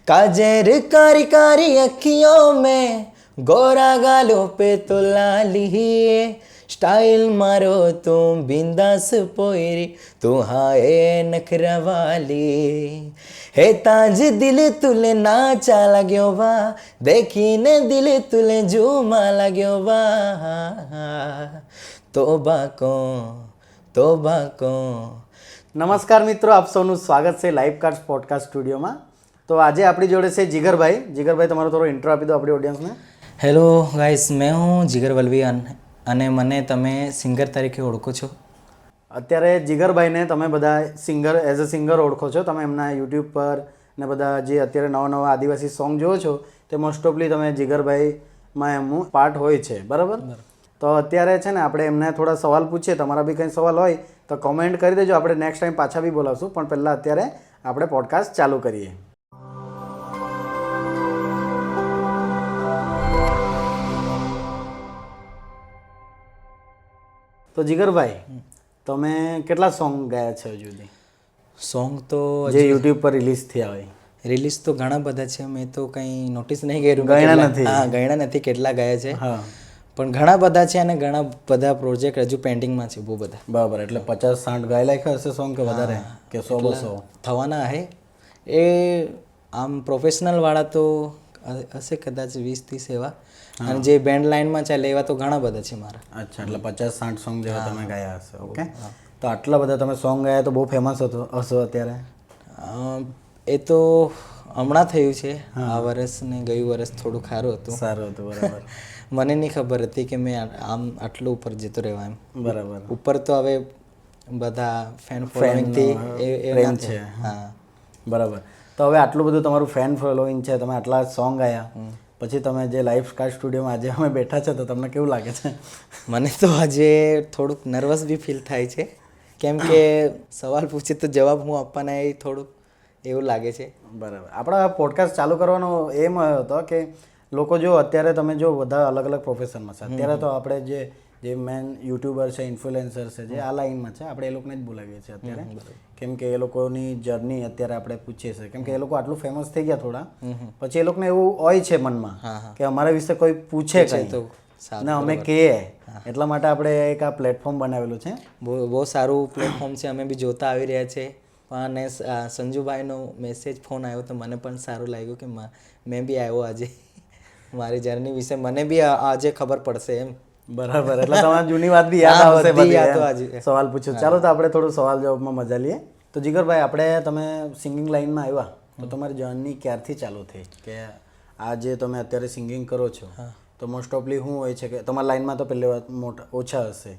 काजर कारी कारी अखियों में गोरा गालों पे तो लाली स्टाइल मारो तुम बिंदास पोयरी तू हाँ ए नखरा वाली हे ताज दिल तुले नाचा लाग्यो वा देखीने दिल तुले झूमा लाग्यो वा तोबा को નમસ્કાર મિત્રો, આપ સૌનું સ્વાગત છે લાઈવ કાર્ડ પોડકાસ્ટ સ્ટુડિયોમાં. તો આજે આપણી જોડે છે જીગરભાઈ. તમારો થોડો ઇન્ટ્રો આપી દો આપણી ઓડિયન્સને. હેલો ગાઈસ, મેં હું જીગર વલવી અને મને તમે સિંગર તરીકે ઓળખો છો. અત્યારે જીગરભાઈને તમે બધા એઝ અ સિંગર ઓળખો છો. તમે એમના યુટ્યુબ પર ને બધા જે અત્યારે નવા આદિવાસી સોંગ જોવો છો તે મોસ્ટ ઓફલી તમે જીગરભાઈમાં એમનું પાર્ટ હોય છે, બરાબર? તો અત્યારે છે ને આપણે એમને થોડા સવાલ પૂછીએ. તમારા બી કંઈ સવાલ હોય તો કમેન્ટ કરી દેજો, આપણે નેક્સ્ટ ટાઈમ પાછા બી બોલાવશું. પણ પહેલાં અત્યારે આપણે પોડકાસ્ટ ચાલુ કરીએ. તો જીગરભાઈ, તમે કેટલા સોંગ ગાયા છે હજુ સુધી? સોંગ તો જે યુટ્યુબ પર રિલીઝ થયા હોય. રિલીઝ તો ઘણા બધા છે, મેં તો કંઈ નોટિસ નહીં કર્યું. ગણ્યા નથી કેટલા ગયા છે. હા, પણ ઘણા બધા છે અને ઘણા બધા પ્રોજેક્ટ હજુ પેન્ડિંગમાં છે, બહુ બધા. બરાબર. એટલે 50-60 ગાઈ લાખ્યા હશે સોંગ કે વધારે, કે 100-200 થવાના હે. એ આમ પ્રોફેશનલ વાળા તો હશે કદાચ 20-30 એવા, અને જે બેન્ડ લાઇનમાં ચાલે એવા તો ઘણા બધા છે મારા. અચ્છા, એટલે 50-60 સોંગ જેવા તમે ગાયા હશે. ઓકે, તો આટલા બધા તમે સોંગ ગાયા તો બહુ ફેમસ હશો અત્યારે. એ તો હમણાં થયું છે, આ વર્ષ ને ગયું વર્ષ થોડું સારું હતું. બરાબર. મને નહીં ખબર હતી કે મેં આમ આટલું ઉપર જતો રહેવા એમ. બરાબર. ઉપર તો હવે બધા ફેન ફોલોઈંગથી એ છે. હા, બરાબર. તો હવે આટલું બધું તમારું ફેન ફોલોઈંગ છે, તમે આટલા સોંગ ગાયા, પછી તમે જે લાઈવ કાર્ડ સ્ટુડિયોમાં આજે અમે બેઠા છે તો તમને કેવું લાગે છે? મને તો આજે થોડુંક નર્વસ બી ફીલ થાય છે, કેમ કે સવાલ પૂછે તો જવાબ હું આપવાના એ થોડુંક એવું લાગે છે. બરાબર. આપણા પોડકાસ્ટ ચાલુ કરવાનો એમ હતો કે લોકો જો અત્યારે તમે જો બધા અલગ અલગ પ્રોફેશનમાં છે. અત્યારે તો આપણે જે મેન યુટ્યુબર છે, ઇન્ફ્લુએન્સર છે, જે આ લાઈનમાં છે, આપણે એ લોકોને જ બોલાવીએ છીએ અત્યારે, કેમ કે એ લોકોની જર્ની અત્યારે આપણે પૂછીએ છીએ, કેમ કે એ લોકો આટલું ફેમસ થઈ ગયા થોડા, પછી એ લોકોને એવું હોય છે મનમાં કે અમારા વિશે કોઈ પૂછે કંઈ ને અમે કહીએ, એટલા માટે આપણે એક આ પ્લેટફોર્મ બનાવેલું છે. બહુ સારું પ્લેટફોર્મ છે. અમે બી જોતા આવી રહ્યા છે. અને સંજુભાઈનો મેસેજ ફોન આવ્યો તો મને પણ સારું લાગ્યું કે મેં બી આવ્યો આજે. મારી જર્ની વિશે મને બી આજે ખબર પડશે એમ. બરાબર. એટલે તમારી જૂની વાત બી યાદ આવશે. સવાલ પૂછ્યો. ચાલો તો આપણે થોડું સવાલ જવાબમાં મજા લઈએ. તો જીગરભાઈ, આપણે તમે સિંગિંગ લાઈનમાં આવ્યા તો તમારી જર્ની ક્યારથી ચાલુ થઈ કે આ જે તમે અત્યારે સિંગિંગ કરો છો? તો મોસ્ટ ઓફલી શું હોય છે કે તમારા લાઈનમાં તો પહેલી વાત ઓછા હશે,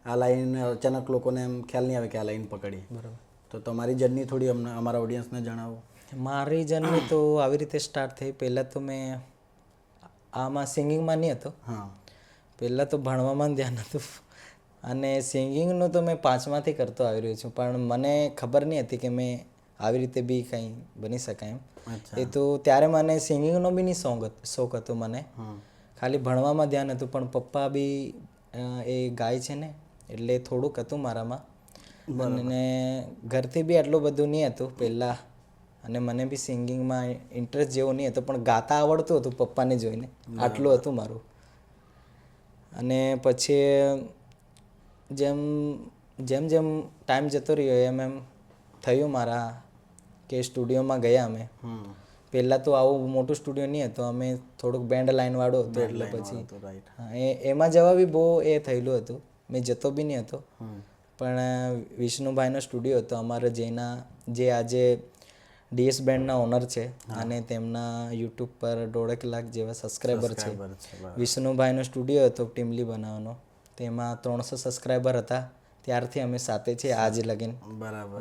આ લાઈન અચાનક લોકોને એમ ખ્યાલ નહીં આવે કે આ લાઈન પકડી. બરાબર. તો તમારી જર્ની થોડી અમને અમારા ઓડિયન્સને જણાવો. મારી જર્ની તો આવી રીતે સ્ટાર્ટ થઈ. પહેલાં તો મેં આમાં સિંગિંગમાં નહીં હતો. હા, પહેલાં તો ભણવામાં ધ્યાન હતું, અને સિંગિંગનું તો મેં 5માંથી કરતો આવી રહ્યો છું, પણ મને ખબર નહીં હતી કે મેં આવી રીતે બી કંઈ બની શકાય એમ. એ તો ત્યારે મને સિંગિંગનો બી નહીં શોખ હતો મને, ખાલી ભણવામાં ધ્યાન હતું. પણ પપ્પા બી એ ગાય છે ને, એટલે થોડુંક હતું મારામાં, અને ઘરથી બી આટલું બધું નહીં હતું પહેલાં, અને મને બી સિંગિંગમાં ઇન્ટરેસ્ટ જેવો નહીં હતો, પણ ગાતા આવડતું હતું પપ્પાને જોઈને, આટલું હતું મારું. અને પછી જેમ ટાઈમ જતો રહ્યો એમ થયું મારા કે સ્ટુડિયોમાં ગયા અમે. પહેલાં તો આવું મોટું સ્ટુડિયો નહીં હતો, અમે થોડુંક બેન્ડ લાઈનવાળું હતું, એટલે પછી એમાં જવા બી બહુ એ થયેલું હતું. મેં જતો બી નહીં હતો, પણ વિષ્ણુભાઈનો સ્ટુડિયો હતો અમારે, જે આજે ડીએસ બેન્ડના ઓનર છે, અને તેમના યુટ્યુબ પર 1.5 લાખ જેવા સબસ્ક્રાઈબર છે. વિષ્ણુભાઈનો સ્ટુડિયો હતો ટીમલી બનાવવાનો, તેમાં 300 સબસ્ક્રાઈબર હતા. ત્યારથી અમે સાથે છે આજ લગીન. બરાબર.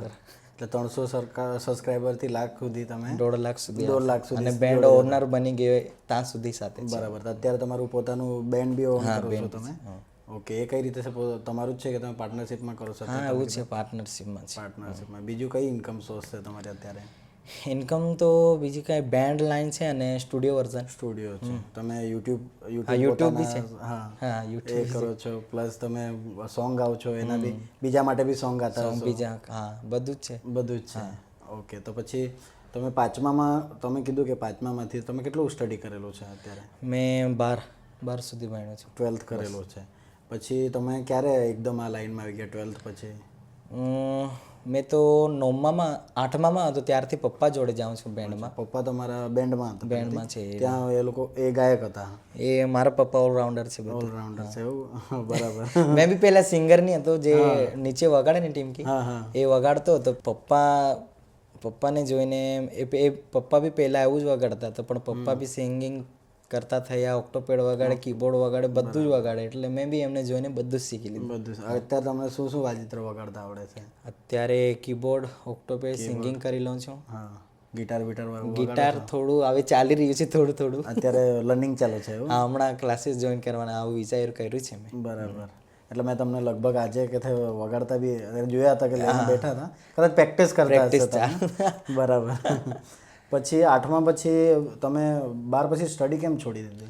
એટલે 300 સબસ્ક્રાઈબરથી લાખ સુધી તમે 1.5 લાખ સુધી, 1.5 લાખ સુધી, અને બેન્ડ ઓનર બની ગયો ત્યાં સુધી સાથે. બરાબર. અત્યારે તમારું પોતાનું બેન્ડ બી ઓન કરો છો તમે? ઓકે. એ કઈ રીતે છે? તમારું જ છે કે તમે પાર્ટનરશિપમાં કરો છો? હા, એવું છે, પાર્ટનરશિપમાં છે. પાર્ટનરશિપમાં. બીજું કઈ ઇન્કમ સોર્સ છે તમારે અત્યારે? ઇન્કમ તો બીજી કાંઈ બેન્ડ લાઈન છે અને સ્ટુડિયો વર્ઝન. સ્ટુડિયો છે. તમે યુટ્યુબ બી છે. હા, યુટ્યુબ કરો છો, પ્લસ તમે સોંગ ગાઓ છો, એના બીજા માટે બી સોંગ ગાતા હશો? બીજા, હા, બધું જ છે. બધું જ છે. ઓકે. તો પછી તમે પાંચમામાં તમે કીધું કે પાંચમામાંથી તમે કેટલું સ્ટડી કરેલું છે અત્યારે? મેં 12 સુધી ભણ્યો છું. 12th કરેલું છે. પછી તમે ક્યારે એકદમ આ લાઈનમાં આવી ગયા 12th પછી? મેં તો 9મામાં 8મામાં હતો ત્યારથી પપ્પા જોડે જાઉં છું બેન્ડમાં. પપ્પા તમારા બેન્ડમાં હતા? બેન્ડમાં છે. ત્યાં એ લોકો એ ગાયક હતા? એ મારા પપ્પા ઓલરાઉન્ડર છે. ઓલરાઉન્ડર છે એવું? બરાબર. મેં બી પહેલા સિંગર નહીં હતો, જે નીચે વગાડે ને ટીમકી, એ વગાડતો હતો. પપ્પાને જોઈને પપ્પા બી પહેલા એવું જ વગાડતા હતા, પણ પપ્પા બી સિંગિંગ કરતા થયા, ઓક્ટોપેડ વગાડે, કીબોર્ડ વગાડે, બધું જ વગાડે, એટલે મેં બી એમને જોઈને બધું જ શીખી લીધું. બધું. અત્યારે તમને શું શું વાજિત્ર વગાડતા આવડે છે? અત્યારે કીબોર્ડ, ઓક્ટોપેડ, સિંગિંગ કરી લઉં છું. હા. ગિટાર ગિટાર થોડું હવે ચાલી રહ્યું છે, થોડું થોડું. અત્યારે લર્નિંગ ચાલુ છે એવું? હા, હમણાં ક્લાસીસ જોઈન કરવાના આવું વિચાર કર્યું છે મેં. બરાબર. એટલે મેં તમને લગભગ આજે કે વગાડતા બી જોયા હતા કે લઈને બેઠા હતા, કદાચ પ્રેક્ટિસ કરતા હશે. બરાબર. પછી 8મા પછી તમે 12 પછી સ્ટડી કેમ છોડી દીધી?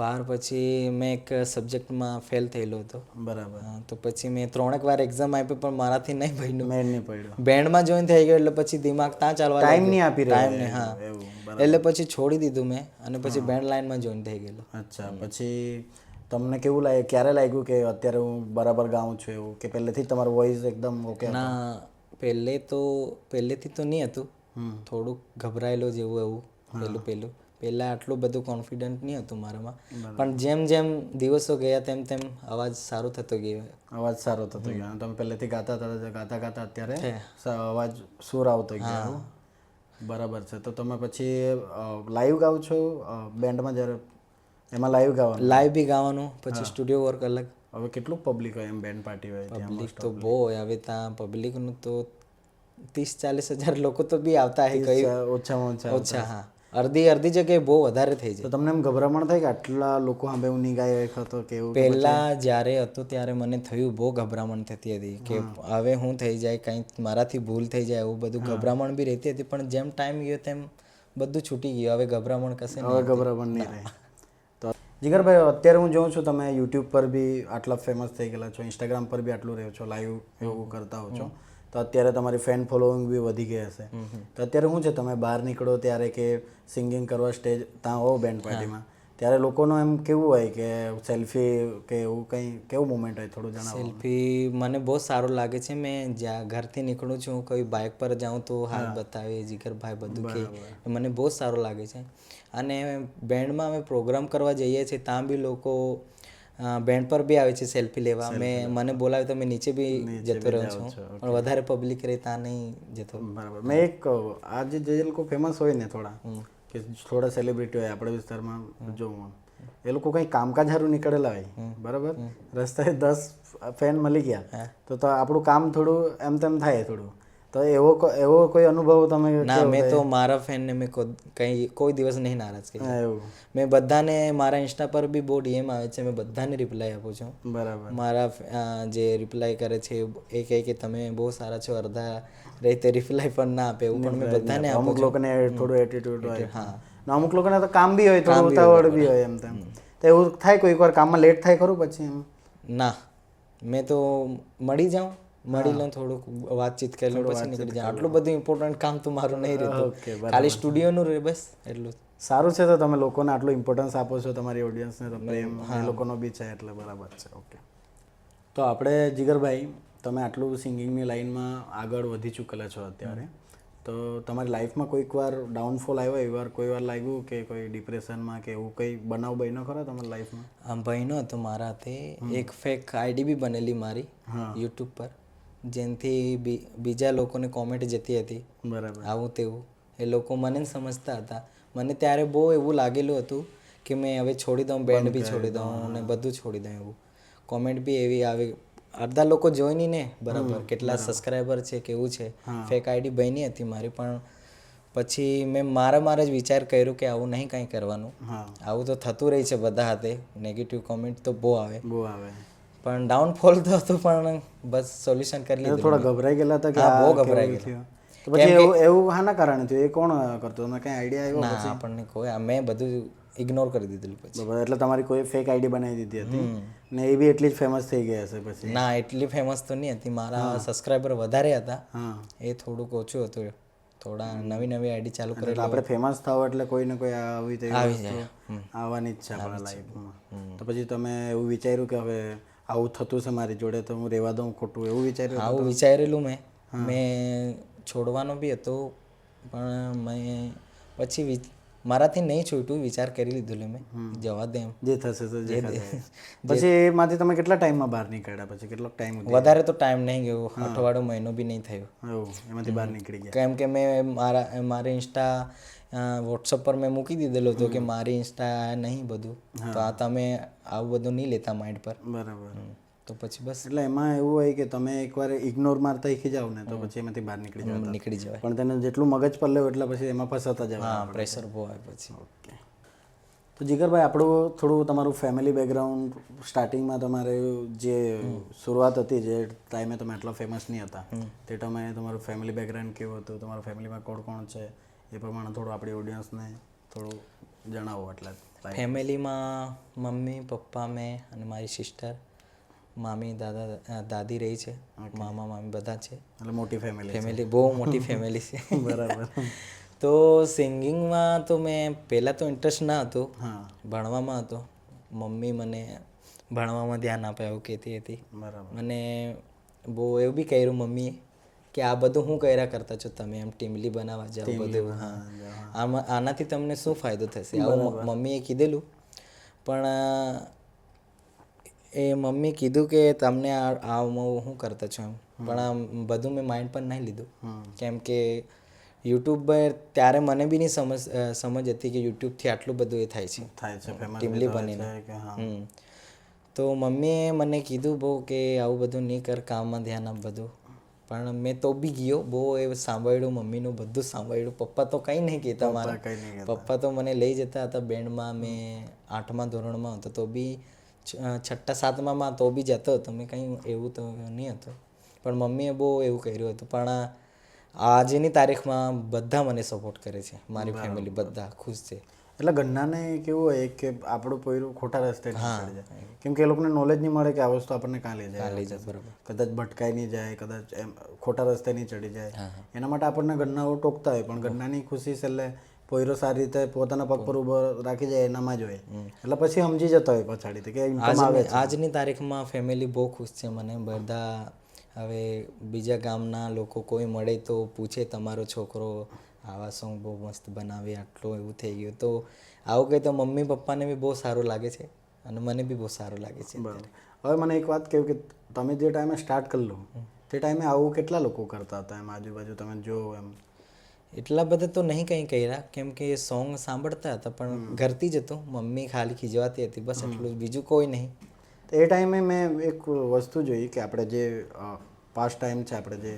12 પછી મેં એક સબ્જેક્ટમાં ફેલ થયેલો હતો. બરાબર. તો પછી મેં 3 વાર એક્ઝામ આપી, પણ મારાથી નહીં બન્યું. મેળ નહીં પડ્યો. બેન્ડમાં જોઈન થઈ ગયો એટલે પછી દિમાગ ત્યાં ચાલવા ટાઈમ નહીં આપી રહ્યો. ટાઈમ નહીં. હા, એટલે પછી છોડી દીધું મેં અને પછી બેન્ડ લાઈનમાં જોઈન થઈ ગયેલો. અચ્છા. પછી તમને કેવું લાગે, ક્યારે લાગ્યું કે અત્યારે હું બરાબર ગાઉં છું એવું, કે પહેલેથી જ તમારો વોઇસ એકદમ ઓકે? ના, પહેલેથી તો નહીં હતું, થોડુંક ઘબરાયેલો જેવું એવું પહેલા આટલું બધું કોન્ફિડન્ટ નહીં હતું મારામાં, પણ જેમ જેમ દિવસો ગયા તેમ તેમ અવાજ સારો થતો ગયો. અવાજ સારો થતો ગયો. તમે પહેલેથી ગાતા ગાતા અત્યારે અવાજ સુર આવતો ગયો. બરાબર છે. તો તમે પછી લાઈવ ગાઓ છો બેન્ડમાં? જ્યારે એમાં લાઈવ બી ગાવાનું, પછી સ્ટુડિયો વર્ક અલગ. હવે કેટલું પબ્લિક હોય એમ બેન્ડ પાર્ટી હોય? પબ્લિક તો બહુ હોય. હવે ત્યાં પબ્લિકનું તો 30-40 હજાર લોકો તો બી આવતા હે. કઈ ઓછામાં ઓછા. હા, અડધી જગ્યાએ બહુ વધારે થઈ જાય. તો તમને એમ ગભરામણ થાય કે આટલા લોકો સામે હું નહીં ગાય હતો કે એવું? પહેલા જ્યારે હતું ત્યારે મને થયું, બહુ ગભરામણ થતી હતી કે હવે હું થઈ જાય, કંઈ મારાથી ભૂલ થઈ જાય, એવું બધું ગભરામણ બી રહેતી હતી. પણ જેમ ટાઈમ ગયો તેમ બધું છૂટી ગયું. હવે ગભરામણ કશે નહીં. હવે ગભરામણ નહીં રહે. તો જીગરભાઈ, અત્યારે હું જોઉં છું તમે યુટ્યુબ પર બી આટલા ફેમસ થઈ ગયેલા છો, ઇન્સ્ટાગ્રામ પર બી આટલું રહ્યો છો, લાઈવ એવું કરતા હો છો, તો અત્યારે તમારી ફેન ફોલોઈંગ બી વધી ગઈ હશે. તો અત્યારે શું છે, તમે બહાર નીકળો ત્યારે કે સિંગિંગ કરવા સ્ટેજ ત્યાં હો બેન્ડ પાર્ટીમાં, ત્યારે લોકોનો એમ કેવું હોય કે સેલ્ફી કે એવું કંઈ કેવું મુમેન્ટ હોય? થોડું જણાવો. સેલ્ફી મને બહુ સારું લાગે છે. મેં જ્યાં ઘરથી નીકળું છું, કોઈ બાઇક પર જાઉં તો હાથ બતાવે, જીગરભાઈ બધું કે, મને બહુ સારું લાગે છે. અને બેન્ડમાં અમે પ્રોગ્રામ કરવા જઈએ છીએ, ત્યાં બી લોકો બેન્ડ પર બી આવે છે સેલ્ફી લેવા. મને બોલાવે તો મેં નીચે બી જતો રહ્યો છું, પણ વધારે પબ્લિક રહે ત્યાં નહીં જતો. બરાબર. મેં એક આજે જે લોકો ફેમસ હોય ને કે થોડા સેલિબ્રિટી હોય આપણા વિસ્તારમાં, જોઉં એ લોકો કંઈ કામકાજ સારું નીકળેલા હોય, બરાબર, રસ્તાએ 10 ફેન મળી ગયા તો આપણું કામ થોડું એમ તેમ થાય થોડું. તો એવો કોઈ અનુભવ તમે? ના, મેં તો મારા ફેનને મેં કોઈ દિવસ નહીં નારાજ કર્યા. મેં બધાને, મારા ઇન્સ્ટા પર બી બહુ ડીએમ આવે છે, મેં બધાને રિપ્લાય આપું છું. બરાબર. મારા જે રિપ્લાય કરે છે એ કહે કે તમે બહુ સારા છો, અડધા રીતે રિપ્લાય પણ ના આપે, એવું પણ મેં બધાને આપું છું. અમુક લોકોને થોડું એટીટ્યુડ હોય. હા, અમુક લોકોને તો કામ બી હોય, થોડું ઉતાવળ બી હોય, એમ તેમ. તો એવું થાય કોઈક વાર કામમાં લેટ થાય ખરું પછી? ના, મેં તો મળી જાઉં, મળી લઉં, થોડુંક વાતચીત કરી લઉં, પછી નીકળી જાઉં. આટલું બધું ઇમ્પોર્ટન્ટ કામ તો મારું નહીં રહેતું, ખાલી સ્ટુડિયોનું રહે, બસ એટલું. સારું છે. તો તમે લોકોને આટલું ઇમ્પોર્ટન્સ આપો છો, તમારી ઓડિયન્સને તો પ્રેમ એ લોકોનો બી છે, એટલે બરાબર છે. ઓકે. તો આપણે જીગરભાઈ, તમે આટલું સિંગિંગની લાઈનમાં આગળ વધી ચૂકેલા છો અત્યારે, તો તમારી લાઈફમાં કોઈક વાર ડાઉનફોલ આવ્યો? એ વાર કોઈ વાર લાગ્યું કે કોઈ ડિપ્રેશનમાં કે એવું કંઈ બનાવ બન્યો ખરો તમારી લાઈફમાં? આમ બન્યો હતો મારા હાથે. એક ફેક આઈડી બી બનેલી મારી યુટ્યુબ પર, જેનાથી બીજા લોકોને કોમેન્ટ જતી હતી, બરાબર, આવું તેવું. એ લોકો મને જ સમજતા હતા. મને ત્યારે બહુ એવું લાગેલું હતું કે મેં હવે છોડી દઉં, બેન્ડ બી છોડી દઉં અને બધું છોડી દઉં. એવું કોમેન્ટ બી એવી આવી. અડધા લોકો જોઈને ને, બરાબર, કેટલા સબસ્ક્રાઈબર છે કેવું છે, ફેક આઈડી બની હતી મારી. પણ પછી મેં મારા જ વિચાર કર્યો કે આવું નહીં કાંઈ કરવાનું, આવું તો થતું રહી છે બધા હાથે, નેગેટિવ કોમેન્ટ તો બહુ આવે. પણ ડાઉનફોલ તો હતું, પણ બસ સોલ્યુશન કરી લીધું. થોડા ગભરાઈ ગયેલા હતા કે? હા, બહુ ગભરાઈ ગયેલા. પછી એવું હાના કારણે થયું? એ કોણ કરતો? તમને કઈ આઈડિયા આવ્યો? ના, આપણને કોઈ, મેં બધું ઇગ્નોર કરી દીધેલું પછી. એટલે તમારી કોઈ ફેક આઈડી બનાવી દીધી હતી ને એ બી એટલી જ ફેમસ થઈ ગઈ હશે પછી? ના, એટલી ફેમસ તો નહીં હતી. મારા સબસ્ક્રાઈબર વધારે હતા, એ થોડુંક ઓછું હતું, થોડા નવી નવી આઈડી ચાલુ એટલે કરેલી આપણે ફેમસ થાવ એટલે કોઈ ને કોઈ આવી તેવી આવી વસ્તુ જાય. આવવાની જ છે આપણા લાઈફમાં. તો પછી તમે એવું વિચાર્યું કે હવે આવું થતું છે મારી જોડે તો હું રહેવા દઉં ખોટું, એવું વિચાર્યું? આવું વિચારેલું મેં છોડવાનો બી હતો, પણ મેં પછી મારાથી નહીં છૂટ્યું, વિચાર કરી લીધું મેં જવા દે એમ. જે થશે તો જે થશે. પછી એમાંથી તમે કેટલા ટાઈમમાં બહાર નીકળ્યા? પછી કેટલો ટાઈમ? વધારે તો ટાઈમ નહીં ગયો, અઠવાડિયો મહિનો બી નહીં થયો. એવું એમાંથી બહાર નીકળી ગયા? કેમ કે મેં મારે ઇન્સ્ટા વોટ્સઅપ પર મેં મૂકી દીધેલો હતો કે મારી ઇન્સ્ટા નહીં બધું, તો આ તમે આવું બધું નહીં લેતા માઇન્ડ પર. બરાબર. તો પછી બસ એટલે એમાં એવું હોય કે તમે એકવાર ઇગ્નોર મારતા શીખી જાવ ને તો પછી એમાંથી બહાર નીકળી જાવ. નીકળી જવાય. પણ તેને જેટલું મગજ પર લેવું એટલે પછી એમાં ફસાતા જવા. હા, પ્રેશર બહુ આવે પછી. ઓકે. તો જીગરભાઈ, આપણું થોડું તમારું ફેમિલી બેકગ્રાઉન્ડ, સ્ટાર્ટિંગમાં તમારે જે શરૂઆત હતી, જે ટાઈમે તમે આટલા ફેમસ નહીં હતા, તે ટાઈમે તમારું ફેમિલી બેકગ્રાઉન્ડ કેવું હતું, તમારા ફેમિલીમાં કોણ કોણ છે, એ પ્રમાણે થોડું આપણી ઓડિયન્સને થોડું જણાવો. એટલે ફેમિલીમાં મમ્મી, પપ્પા, મેં અને મારી સિસ્ટર, મામી, દાદી રહી છે, મામા, મામી બધા છે. એટલે મોટી ફેમિલી બહુ મોટી ફેમિલી છે. બરાબર. તો સિંગિંગમાં તો મેં પહેલાં તો ઇન્ટરેસ્ટ ના હતો, ભણવામાં હતો. મમ્મી મને ભણવામાં ધ્યાન આપે એવું કહેતી હતી. બરાબર. મને બહુ એવું બી કર્યું મમ્મીએ કે આ બધું શું કર્યા કરતા છો તમે, એમ ટીમલી બનાવવા જાઓ બધું. હા, આનાથી તમને શું ફાયદો થશે, આવું મમ્મીએ કીધેલું. પણ એ મમ્મી કીધું કે તમને આવું શું કરતા છો એમ, પણ આ બધું મેં માઇન્ડ પર નહીં લીધું. કેમ કે યુટ્યુબ પર ત્યારે મને બી નહીં સમજ હતી કે યુટ્યુબથી આટલું બધું એ થાય છે ટીમલી બનીને. તો મમ્મીએ મને કીધું બહુ કે આવું બધું નહીં કર, કામમાં ધ્યાન આપ બધું. પણ મેં તો બી ગયો, બહુ એ સાંભળ્યું, મમ્મીનું બધું સાંભળ્યું. પપ્પા તો કંઈ નહીં કહેતા મારા. પપ્પા તો મને લઈ જતા હતા બેન્ડમાં. મેં 8મા ધોરણમાં હતો તો બી 6ઠ્ઠા 7મામાં તો બી જતો હતો મેં, કંઈ એવું તો નહીં હતું. પણ મમ્મીએ બહુ એવું કર્યું હતું. પણ આજની તારીખમાં બધા મને સપોર્ટ કરે છે, મારી ફેમિલી બધા ખુશ છે. એટલે ઘરનાને કેવું હોય કે આપણું પોયરું ખોટા રસ્તે નહીં ચડી જાય, કેમ કે એ લોકોને નોલેજ નહીં મળે કે આ વસ્તુ આપણને કાં લઈ જાય. બરાબર. કદાચ ભટકાઈ નહીં જાય, કદાચ એમ ખોટા રસ્તે નહીં ચડી જાય. એના માટે આપણને ઘરનાઓ ટોકતા હોય, પણ ઘરનાની ખુશી છે એટલે પોયરો સારી રીતે પોતાના પગ પર ઊભો રાખી જાય એનામાં જ હોય. એટલે પછી સમજી જતા હોય પછાડીથી કે ઇન્કમ આવે છે. આજની તારીખમાં ફેમિલી બહુ ખુશ છે મને. બધા હવે બીજા ગામના લોકો કોઈ મળે તો પૂછે તમારો છોકરો આવા સોંગ બહુ મસ્ત બનાવે, આટલું એવું થઈ ગયું. તો આવું કંઈ તો મમ્મી પપ્પાને બી બહુ સારું લાગે છે અને મને બી બહુ સારું લાગે છે. બરાબર. હવે મને એક વાત કહ્યું કે તમે જે ટાઈમે સ્ટાર્ટ કરેલું તે ટાઈમે આવું કેટલા લોકો કરતા હતા એમ આજુબાજુ તમે જો એમ? એટલા બધા તો નહીં કંઈ કર્યા, કેમ કે એ સોંગ સાંભળતા હતા પણ ઘરથી જ હતું. મમ્મી ખાલી ખીજવાતી હતી, બસ એટલું, બીજું કોઈ નહીં. એ ટાઈમે મેં એક વસ્તુ જોઈ કે આપણે જે પાસ્ટ ટાઈમ છે, આપણે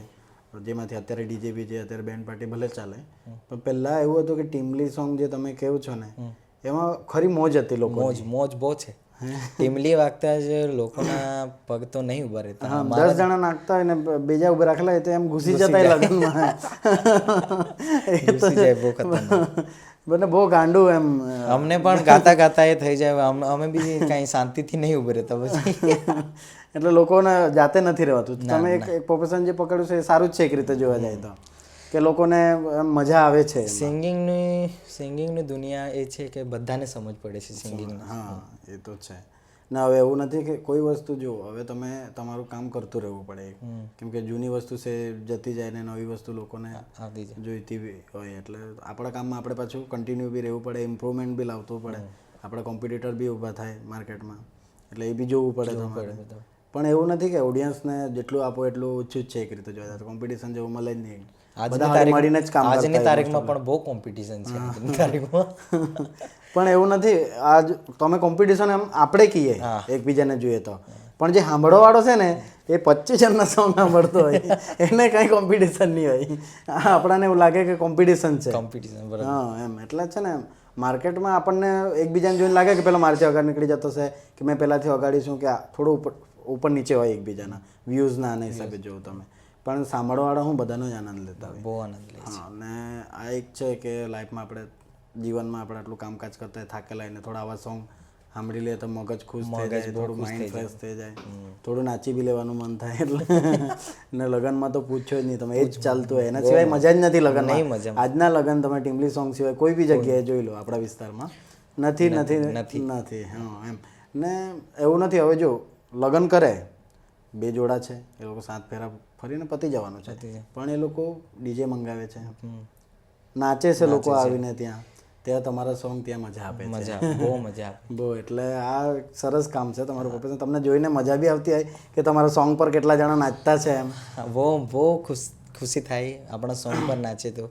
જેમાંથી અત્યારે ડીજે બીજે અત્યારે બેન્ડ પાર્ટી ભલે ચાલે, પણ પહેલાં એવું હતું કે ટીમલી સોંગ જે તમે કહો છો ને એમાં ખરી મોજ હતી. લોકો મોજ બહુ છે. ટીમલી વાગતા જ લોકોના પગ તો નહીં ઉભા રહેતા. 10 જણા નાખતા હોય ને બીજા ઉભા રાખેલા હોય તો એમ ઘૂસી જતા લગ્નમાં. બહુ ખતરનાક. મને બહુ ગાંડું એમ. અમને પણ ગાતા ગાતા એ થઈ જાય, અમે બી કાંઈ શાંતિથી નહીં ઉભા રહેતા પછી. એટલે લોકોને જાતે નથી રહેવાતું. તમે એક પ્રોફેશન જે પકડ્યું છે એ સારું જ છે એક રીતે જોવા જાય તો, કે લોકોને મજા આવે છે. સિંગિંગની દુનિયા એ છે કે બધાને સમજ પડે છે સિંગિંગ. હા, એ તો છે ને. હવે એવું નથી કે કોઈ વસ્તુ જો હવે તમે તમારું કામ કરતું રહેવું પડે, કેમ કે જૂની વસ્તુ છે જતી જાય ને નવી વસ્તુ લોકોને જોઈતી હોય. એટલે આપણા કામમાં આપણે પાછું કન્ટિન્યુ બી રહેવું પડે, ઇમ્પ્રુવમેન્ટ બી લાવવું પડે. આપણા કોમ્પિટિટર બી ઊભા થાય માર્કેટમાં, એટલે એ બી જોવું પડે તમારે. પણ એવું નથી કે ઓડિયન્સને જેટલું આપો એટલું ઓછું જ છે એક રીતે જોયા તો. કોમ્પિટિશન જેવું મળે જ નહીં. આજની તારીખમાં પણ બહુ કોમ્પિટિશન છે આજની તારીખમાં. પણ એવું નથી, આજ તમે કોમ્પિટિશન એમ આપણે કહીએ એકબીજાને જોઈએ તો, પણ જે સાંભળવા વાળો છે ને એ 25 જણના સોંગ સાંભળતો હોય, એને કાંઈ કોમ્પિટિશન નહીં હોય. આપણાને એવું લાગે કે કોમ્પિટિશન છે. હા એમ. એટલે છે ને માર્કેટમાં આપણને એકબીજાને જોઈને લાગે કે પેલા મારથી અગાડ નીકળી જતો છે, કે મેં પહેલાંથી અગાડીશું, કે થોડું ઉપર નીચે હોય એકબીજાના વ્યૂઝના આના હિસાબે જોવું તમે. પણ સાંભળવાવાળા હું બધાનો જ આનંદ લેતા હોય. બહુ આનંદ લે છે. હા, અને આ એક છે કે લાઈફમાં આપણે જીવનમાં આપણે આટલું કામકાજ કરતા થાકેલા હોય ને થોડા આવા સોંગ સાંભળી લે તો મગજ ખુશ થઈ જાય, થોડું માઇન્ડ ફ્રેશ થઈ જાય, થોડું નાચી બી લેવાનું મન થાય એટલે ને લગનમાં તો પૂછો જ નહીં તમે, એ જ ચાલતું હોય, એના સિવાય મજા જ નથી લગનમાં. આજના લગન તમે ટીમલી સોંગ સિવાય કોઈ બી જગ્યાએ જોઈ લો આપણા વિસ્તારમાં, નથી નથી નથી. હા એમ ને એવું નથી. હવે જો લગન કરે, 2 જોડા છે, એ લોકો 7 ફેરા ફરીને પતી જવાનું છે, પણ એ લોકો ડીજે મંગાવે છે, નાચે છે લોકો આવીને ત્યાં તમારા સોંગ ત્યાં મજા આપે છે, બહુ મજા આવે બહુ. એટલે આ સરસ કામ છે તમારું પ્રોફેશન. તમને જોઈને મજા બી આવતી હોય કે તમારા સોંગ પર કેટલા જણા નાચતા છે એમ. બહુ ખુશી થાય આપણા સોંગ પર નાચે તો,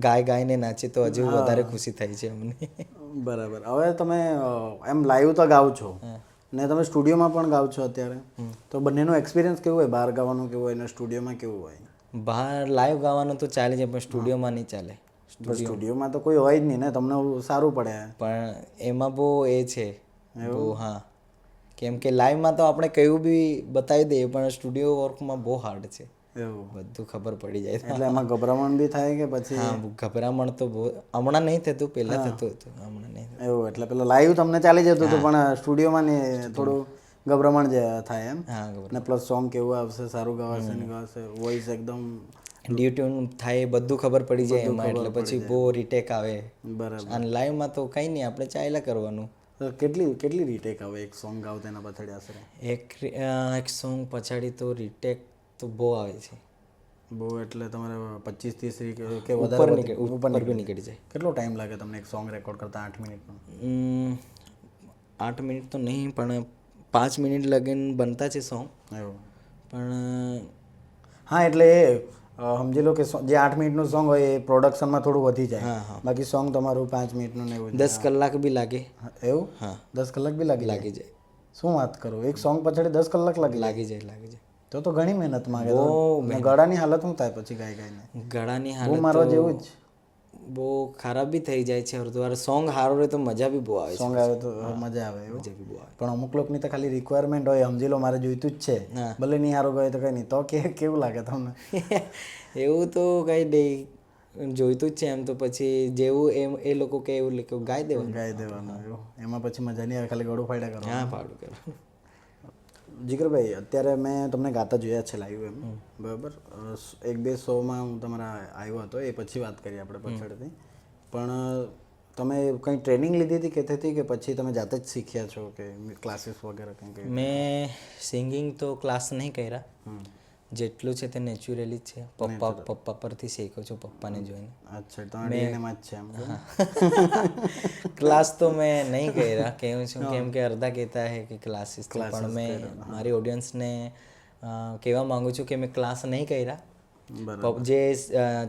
ગાઈને નાચે તો હજુ વધારે ખુશી થાય છે અમને. બરાબર. હવે તમે એમ લાઈવ તો ગાવ છો ને તમે સ્ટુડિયોમાં પણ ગાવ છો અત્યારે, તો બંનેનો એક્સપિરિયન્સ કેવું હોય? બહાર ગાવાનું કેવું હોય અને સ્ટુડિયોમાં કેવું હોય? બહાર લાઈવ ગાવાનું તો ચાલે છે, પણ સ્ટુડિયોમાં નહીં ચાલે. સ્ટુડિયોમાં તો કોઈ હોય જ નહીં ને, તમને સારું પડે. પણ એમાં બહુ એ છે બહુ. હા, કેમ કે લાઈવમાં તો આપણે કયું બી બતાવી દઈએ, પણ સ્ટુડિયો વર્કમાં બહુ હાર્ડ છે, એવું બધું ખબર પડી જાય. એટલે એમાં ગભરામણ બી થાય કે પછી? હા, ગભરામણ તો બહુ. હમણાં નહીં થતું, પહેલાં થતું હતું, હમણાં નહીં થતું. એવું એટલે પેલા લાઈવ તમને ચાલી જતું હતું, પણ સ્ટુડિયોમાં થોડું ગભરામણ જે થાય એમ. હા, ને પ્લસ સોંગ કેવું આવશે, સારું ગવાશે ને ગવાશે, વોઇસ એકદમ ડ્યુટ્યુન થાય, બધું ખબર પડી જાય એમાં, એટલે પછી બહુ રીટેક આવે. બરાબર. અને લાઈવમાં તો કંઈ નહીં, આપણે ચાલ્યા કરવાનું. કેટલી રીટેક આવે એક સોંગ ગાવ તેના પાછળ આશરે? એક સોંગ પછાડી તો રીટેક તો બહુ આવે છે. બહુ એટલે તમારે 25-30 કે વધારે ઉપર બી નીકળી જાય. કેટલો ટાઈમ લાગે તમને એક સોંગ રેકોર્ડ કરતા? 8 મિનિટનો? 8 મિનિટ તો નહીં, પણ 5 મિનિટ લગીને બનતા છે સોંગ. એવું પણ હા, એટલે સમજી લો કે જે 8 મિનિટનું સોંગ હોય એ પ્રોડક્શનમાં થોડું વધી જાય, બાકી સોંગ તમારું 5 મિનિટનું ને એવું 10 કલાક બી લાગે. એવું? હા, 10 કલાક બી લાગી જાય. શું વાત કરું? એક સોંગ પાછળ 10 કલાક લાગી જાય. તો ઘણી મહેનત માંગે. ગળાની હાલત શું થાય પછી ગાઈને? ગળાની બહુ હાલત મારવા જેવું જ. બહુ ખરાબ બી થઈ જાય છે. અડધો વાર સોંગ સારું રહે તો મજા બી બહુ આવે છે. સોંગ આવે તો મજા આવે એવું. પણ અમુક લોકોની તો ખાલી રિક્વાયરમેન્ટ હોય, સમજી લો મારે જોઈતું જ છે, ભલે નહીં સારું ગયો તો કંઈ નહીં, તો કેવું લાગે તમને? એવું તો કંઈ નહીં, જોઈતું જ છે એમ તો પછી જેવું એ લોકો કે એવું ગાઈ દેવાનું. એવું એમાં પછી મજા નહીં આવે, ખાલી ગળું ફાડ્યા કરો. હા, ફાડું કરો. જીગરભાઈ, અત્યારે મેં તમને ગાતા જોયા છે લાઈવ એમ, બરાબર? 1-2 શોમાં હું તમારા આવ્યો હતો, એ પછી વાત કરીએ આપણે પાછળથી. પણ તમે કંઈ ટ્રેનિંગ લીધી હતી કહેતી કે પછી તમે જાતે જ શીખ્યા છો કે ક્લાસીસ વગેરે કંઈ? મેં સિંગિંગ તો ક્લાસ નહીં કર્યા, જેટલું છે તે નેચરલી જ છે. પપ્પા પરથી શીખ્યો છું, પપ્પાને જોઈને. અચ્છા, તમારે એમાં જ છે એમ? ક્લાસ તો મેં નહીં કર્યા, કહું છું, કેમ કે અડધા કહેતા હે કે ક્લાસીસ, પણ મેં મારી ઓડિયન્સને કહેવા માંગુ છું કે મેં ક્લાસ નહીં કર્યા. જે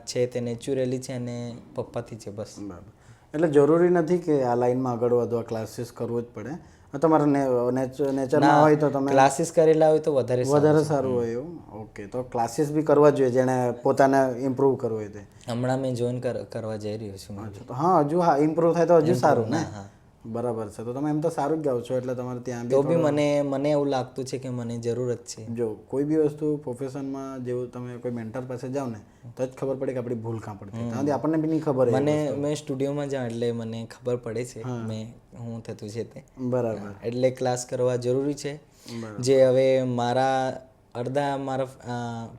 છે તે નેચરલી છે અને પપ્પાથી છે, બસ. બરાબર. એટલે જરૂરી નથી કે આ લાઈનમાં આગળ વધવા ક્લાસીસ કરવું જ પડે. તમારે નેચરમાં હોય તો તમે ક્લાસીસ કરેલા હોય તો વધારે સારું હોય એવું. ઓકે, તો ક્લાસીસ બી કરવા જોઈએ જેને પોતાને ઇમ્પ્રૂવ કરવું હોય તે. હમણાં મેં જોઈન કરવા જઈ રહ્યો છું. હા, હજુ ઇમ્પ્રૂવ થાય તો હજુ સારું ને. બરાબર છે. તો તમે એમ તો સારું જ ગાવ છો, એટલે તમારે ત્યાં તો બી મને એવું લાગતું છે કે મને જરૂરત છે. જો કોઈ બી વસ્તુ પ્રોફેશનમાં જેવું તમે કોઈ મેન્ટર પાસે જાઓ ને તો જ ખબર પડે કે આપણી ભૂલ કાં પડતી, ત્યાંથી આપણને બી નહીં ખબર. મેં સ્ટુડિયોમાં જાઉં એટલે મને ખબર પડે છે હું થતું છે તે. બરાબર. એટલે ક્લાસ કરવા જરૂરી છે. જે હવે મારા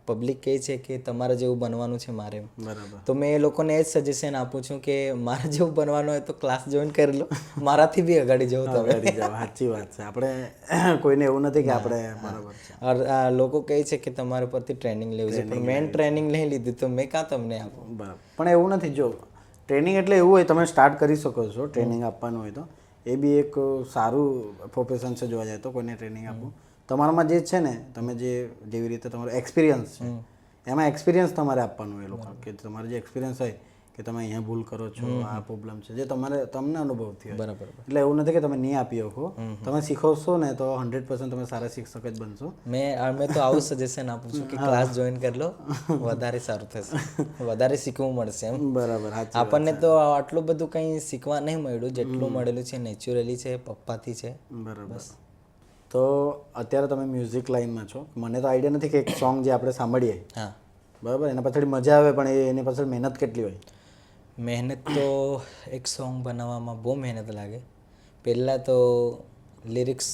પબ્લિક કહે છે કે તમારે જેવું બનવાનું છે મારે, બરાબર, તો મેં એ લોકોને એ જ સજેશન આપું છું કે મારા જેવું બનવાનું હોય તો ક્લાસ જોઈન કરી લો, મારાથી બી અગાડી જાઓ તમે. સાચી વાત છે. આપણે કોઈને એવું નથી કે આપણે બરાબર છે. લોકો કહે છે કે તમારા પરથી ટ્રેનિંગ લેવું છે, પણ મેં ટ્રેનિંગ નહીં લીધી તો મેં કાં તમને આપું? બરાબર. પણ એવું નથી. જો ટ્રેનિંગ એટલે એવું હોય, તમે સ્ટાર્ટ કરી શકો છો ટ્રેનિંગ આપવાનું હોય તો, એ બી એક સારું પ્રોફેશન છે જોવા જાય તો. કોઈને ટ્રેનિંગ આપવું તમારામાં જે છે ને, તમે જેવી રીતે તમારો એક્સપિરિયન્સ છે એમાં એક્સપિરિયન્સ તમારે આપવાનું એ લોકો, કે તમારે જે એક્સપિરિયન્સ હોય કે તમે અહીંયા ભૂલ કરો છો, આ પ્રોબ્લેમ છે, જે તમને અનુભવ થયો. બરાબર. એટલે એવું નથી કે તમે નહીં આપી શકો, તમે શીખવશો ને તો 100% તમે સારા શિક્ષક જ બનશો. મેં તો આવું સજેશન આપું છું કે ક્લાસ જોઈન કરી લો, વધારે સારું થશે, વધારે શીખવું મળશે એમ. બરાબર. આપણને તો આટલું બધું કંઈ શીખવા નહીં મળ્યું, જેટલું મળેલું છે નેચરલી છે, પપ્પાથી છે. બરાબર. તો અત્યારે તમે મ્યુઝિક લાઈનમાં છો. મને તો આઈડિયા નથી કે એક સોંગ જે આપણે સાંભળીએ, હા, બરાબર, એના પાછળ મજા આવે, પણ એની પાછળ મહેનત કેટલી હોય? મહેનત તો એક સોંગ બનાવવામાં બહુ મહેનત લાગે. પહેલાં તો લિરિક્સ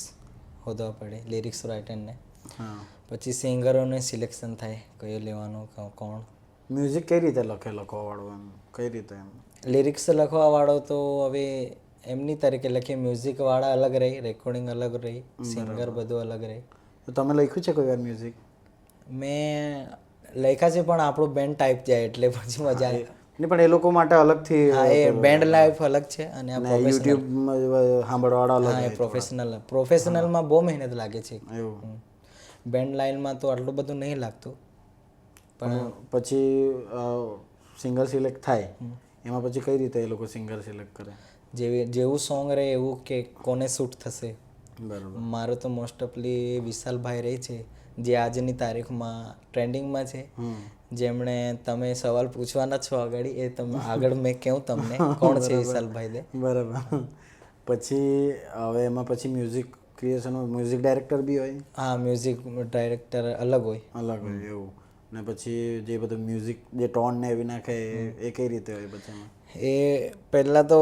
શોધવા પડે, લિરિક્સ રાઇટરને. હા. પછી સિંગરોને સિલેક્શન થાય કયો લેવાનો, કોણ. મ્યુઝિક કઈ રીતે લખવાવાળો એમ કઈ રીતે એમ? લિરિક્સ લખવાવાળો તો હવે એમની તરીકે લખીએ, મ્યુઝિકવાળા અલગ રહી, રેકોર્ડિંગ અલગ રહી, સિંગર બધું અલગ રહી. તો તમે લખ્યું છે કોઈ વાર મ્યુઝિક? મેં લખ્યા છે પણ આપણું બેન્ડ ટાઈપ જાય એટલે પછી મજા આવે. નહીં પણ એ લોકો માટે અલગથી હા, એ બેન્ડ લાઈફ અલગ છે અને આ યુટ્યુબ સાંભળવાવાળા અલગ. હા, એ પ્રોફેશનલમાં બહુ મહેનત લાગે છે. એવું. બેન્ડ લાઈનમાં તો આટલું બધું નહીં લાગતું. પણ પછી સિંગર સિલેક્ટ થાય એમાં પછી કઈ રીતે એ લોકો સિંગર સિલેક્ટ કરે? જેવું સોંગ રહે એવું કે કોને શૂટ થશે. બરાબર. મારું તો મોસ્ટ ઓફલી વિશાલભાઈ રહે છે, જે આજની તારીખમાં ટ્રેન્ડિંગમાં છે, જેમણે તમે સવાલ પૂછવાના છો આગળ, એ તમે આગળ મેં કહું તમને કોણ છે વિશાલભાઈ દે. બરાબર. પછી હવે એમાં પછી મ્યુઝિક ક્રિએશનમાં મ્યુઝિક ડાયરેક્ટર બી હોય? હા, મ્યુઝિક ડાયરેક્ટર અલગ હોય. અલગ હોય એવું. ને પછી જે બધું મ્યુઝિક જે ટોન ને એવી નાખે એ કઈ રીતે હોય પછી એમાં? એ પહેલાં તો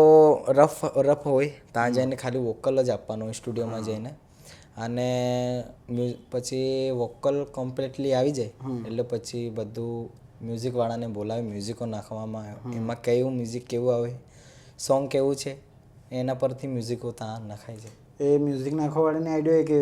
રફ હોય, ત્યાં જઈને ખાલી વોકલ જ આપવાનું હોય સ્ટુડિયોમાં જઈને. અને પછી વોકલ કમ્પ્લીટલી આવી જાય એટલે પછી બધું મ્યુઝિકવાળાને બોલાવે, મ્યુઝિકો નાખવામાં આવે. એમાં કયું મ્યુઝિક કેવું આવે, સોંગ કેવું છે, એના પરથી મ્યુઝિકો ત્યાં નખાય છે. એ મ્યુઝિક નાખવાવાળાને આઈડિયા હોય કે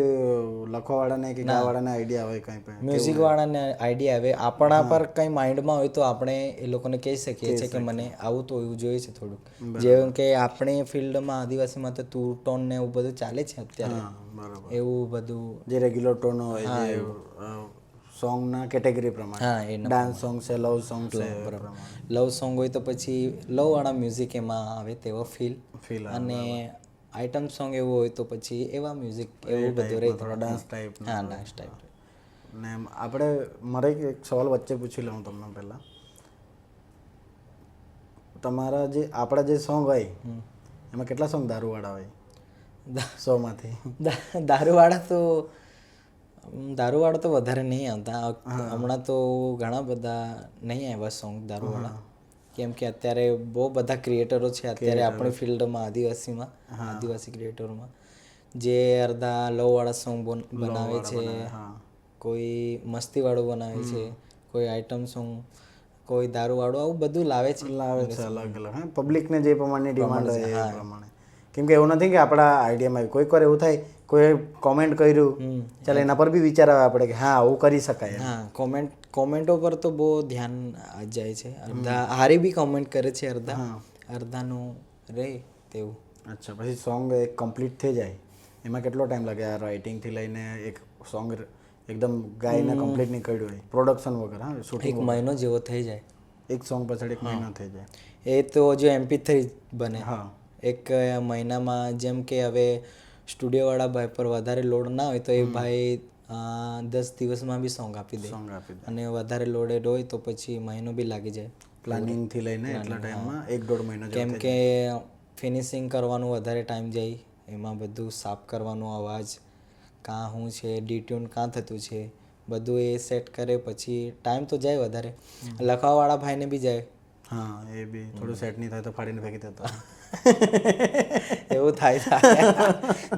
લખવાવાળાને કે ગાવાવાળાને આઈડિયા હોય કંઈ પણ? મ્યુઝિકવાળાને આઈડિયા આવે. આપણા પર કંઈ માઇન્ડમાં હોય તો આપણે એ લોકોને કહી શકીએ છીએ કે મને આવું તો એવું જોઈએ છે થોડુંક. જેમ કે આપણી ફિલ્ડમાં આદિવાસીમાં તો તું ટોન ને એવું બધું ચાલે છે અત્યારે. એવું બધું જે રેગ્યુલર ટોન હોય, જે સોંગના કેટેગરી પ્રમાણે. હા, એ ડાન્સ સોંગ છે, લવ સોંગ છે. લવ સોંગ હોય તો પછી લવવાળા મ્યુઝિક એમાં આવે તેવો ફીલ. અને આઇટમ સોંગ એવું હોય તો પછી એવા મ્યુઝિક એવું બધું રહે. થોડા ડાન્સ ટાઈપ. હા, ડાન્સ ટાઈપ. ને આપણે મારે એક સવાલ વચ્ચે પૂછી લઉં તમને પહેલાં. તમારા જે આપણા જે સોંગ હોય એમાં કેટલા સોંગ દારૂવાળા હોય 100માંથી? દારૂવાળા તો વધારે નહીં આવતા. હમણાં તો ઘણા બધા નહીં આવ્યા સોંગ દારૂવાળા, કેમ કે અત્યારે બહુ બધા ક્રિએટરો છે અત્યારે આપણી ફિલ્ડમાં આદિવાસી ક્રિએટરોમાં, જે અડધા લવવાળા સોંગ બનાવે છે, કોઈ મસ્તીવાળું બનાવે છે, કોઈ આઇટમ સોંગ, કોઈ દારૂવાળું, આવું બધું લાવે છે. અલગ અલગ. હા, પબ્લિકને જે પ્રમાણની ડિમાન્ડ હોય એ પ્રમાણે. કેમ કે એવું નથી કે આપણા આઈડિયામાં કોઈક વાર એવું થાય, કોઈ કોમેન્ટ કર્યું, ચાલ એના પર બી વિચાર આવે આપણે કે હા આવું કરી શકાય. હા, કોમેન્ટો પર તો બહુ ધ્યાન જાય છે. અડધા હારી બી કોમેન્ટ કરે છે, અડધાનું રહે તેવું. અચ્છા, પછી સોંગ એક કમ્પ્લીટ થઈ જાય એમાં કેટલો ટાઈમ લાગે? આ રાઇટિંગથી લઈને એક સોંગ એકદમ ગાઈને કમ્પ્લીટ નીકળ્યું હોય પ્રોડક્શન વગર? હા, શૂટિંગ 1 મહિનો જેવો થઈ જાય. એક સોંગ પાછળ 1 મહિનો થઈ જાય. એ તો જો MP3 બને. હા. 1 મહિનામાં, જેમ કે હવે સ્ટુડિયોવાળા ભાઈ પર વધારે લોડ ના હોય તો એ ભાઈ 10 દિવસમાં બી સોંગ આપી દે. અને વધારે લોડેડ હોય તો પછી મહિનો બી લાગી જાય. પ્લાનિંગથી લઈને એટલા ટાઈમમાં 1-1.5 મહિનો કેમ કે ફિનિશિંગ કરવાનું વધારે ટાઈમ જાય, એમાં બધું સાફ કરવાનું, અવાજ કાં શું છે, ડિટ્યુન કાં થતું છે, બધું એ સેટ કરે પછી ટાઈમ તો જાય વધારે. લખવાવાળા ભાઈને બી જાય. હા, એ બી થોડું સેટ નહીં થાય તો ફાડીને ફેંકી દેતા. એવું થાય.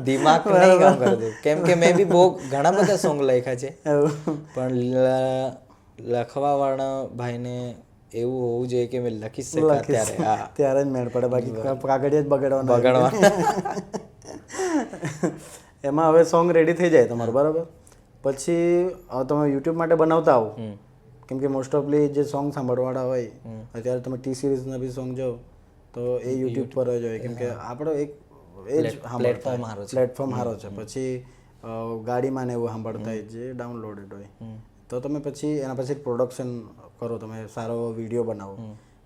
દિમાગ નહીં કામ કરતું. કેમ કે મેં બી બહુ ઘણા બધા સોંગ લખ્યા છે, પણ લખવાવાળા ભાઈને એવું હોવું જોઈએ કે મેં લખી શકા ત્યારે જ મેળ પડે, બાકી કાગળિયા જ બગાડવાના. એમાં હવે સોંગ રેડી થઈ જાય તમારું, બરાબર? પછી તમે યુટ્યુબ માટે બનાવતા આવો, કેમ કે મોસ્ટ ઓફલી જે સોંગ સાંભળવાવાળા હોય અત્યારે તમે ટી સિરીઝના બી સોંગ જો તો એ યુટ્યુબ પર જ હોય, કેમ કે આપણો એક એ જ પ્લેટફોર્મ સારો છે. પછી ગાડીમાં ને એવું સાંભળતા હોય જે ડાઉનલોડેડ હોય, તો તમે પછી એના પછી પ્રોડક્શન કરો, તમે સારો વિડીયો બનાવો,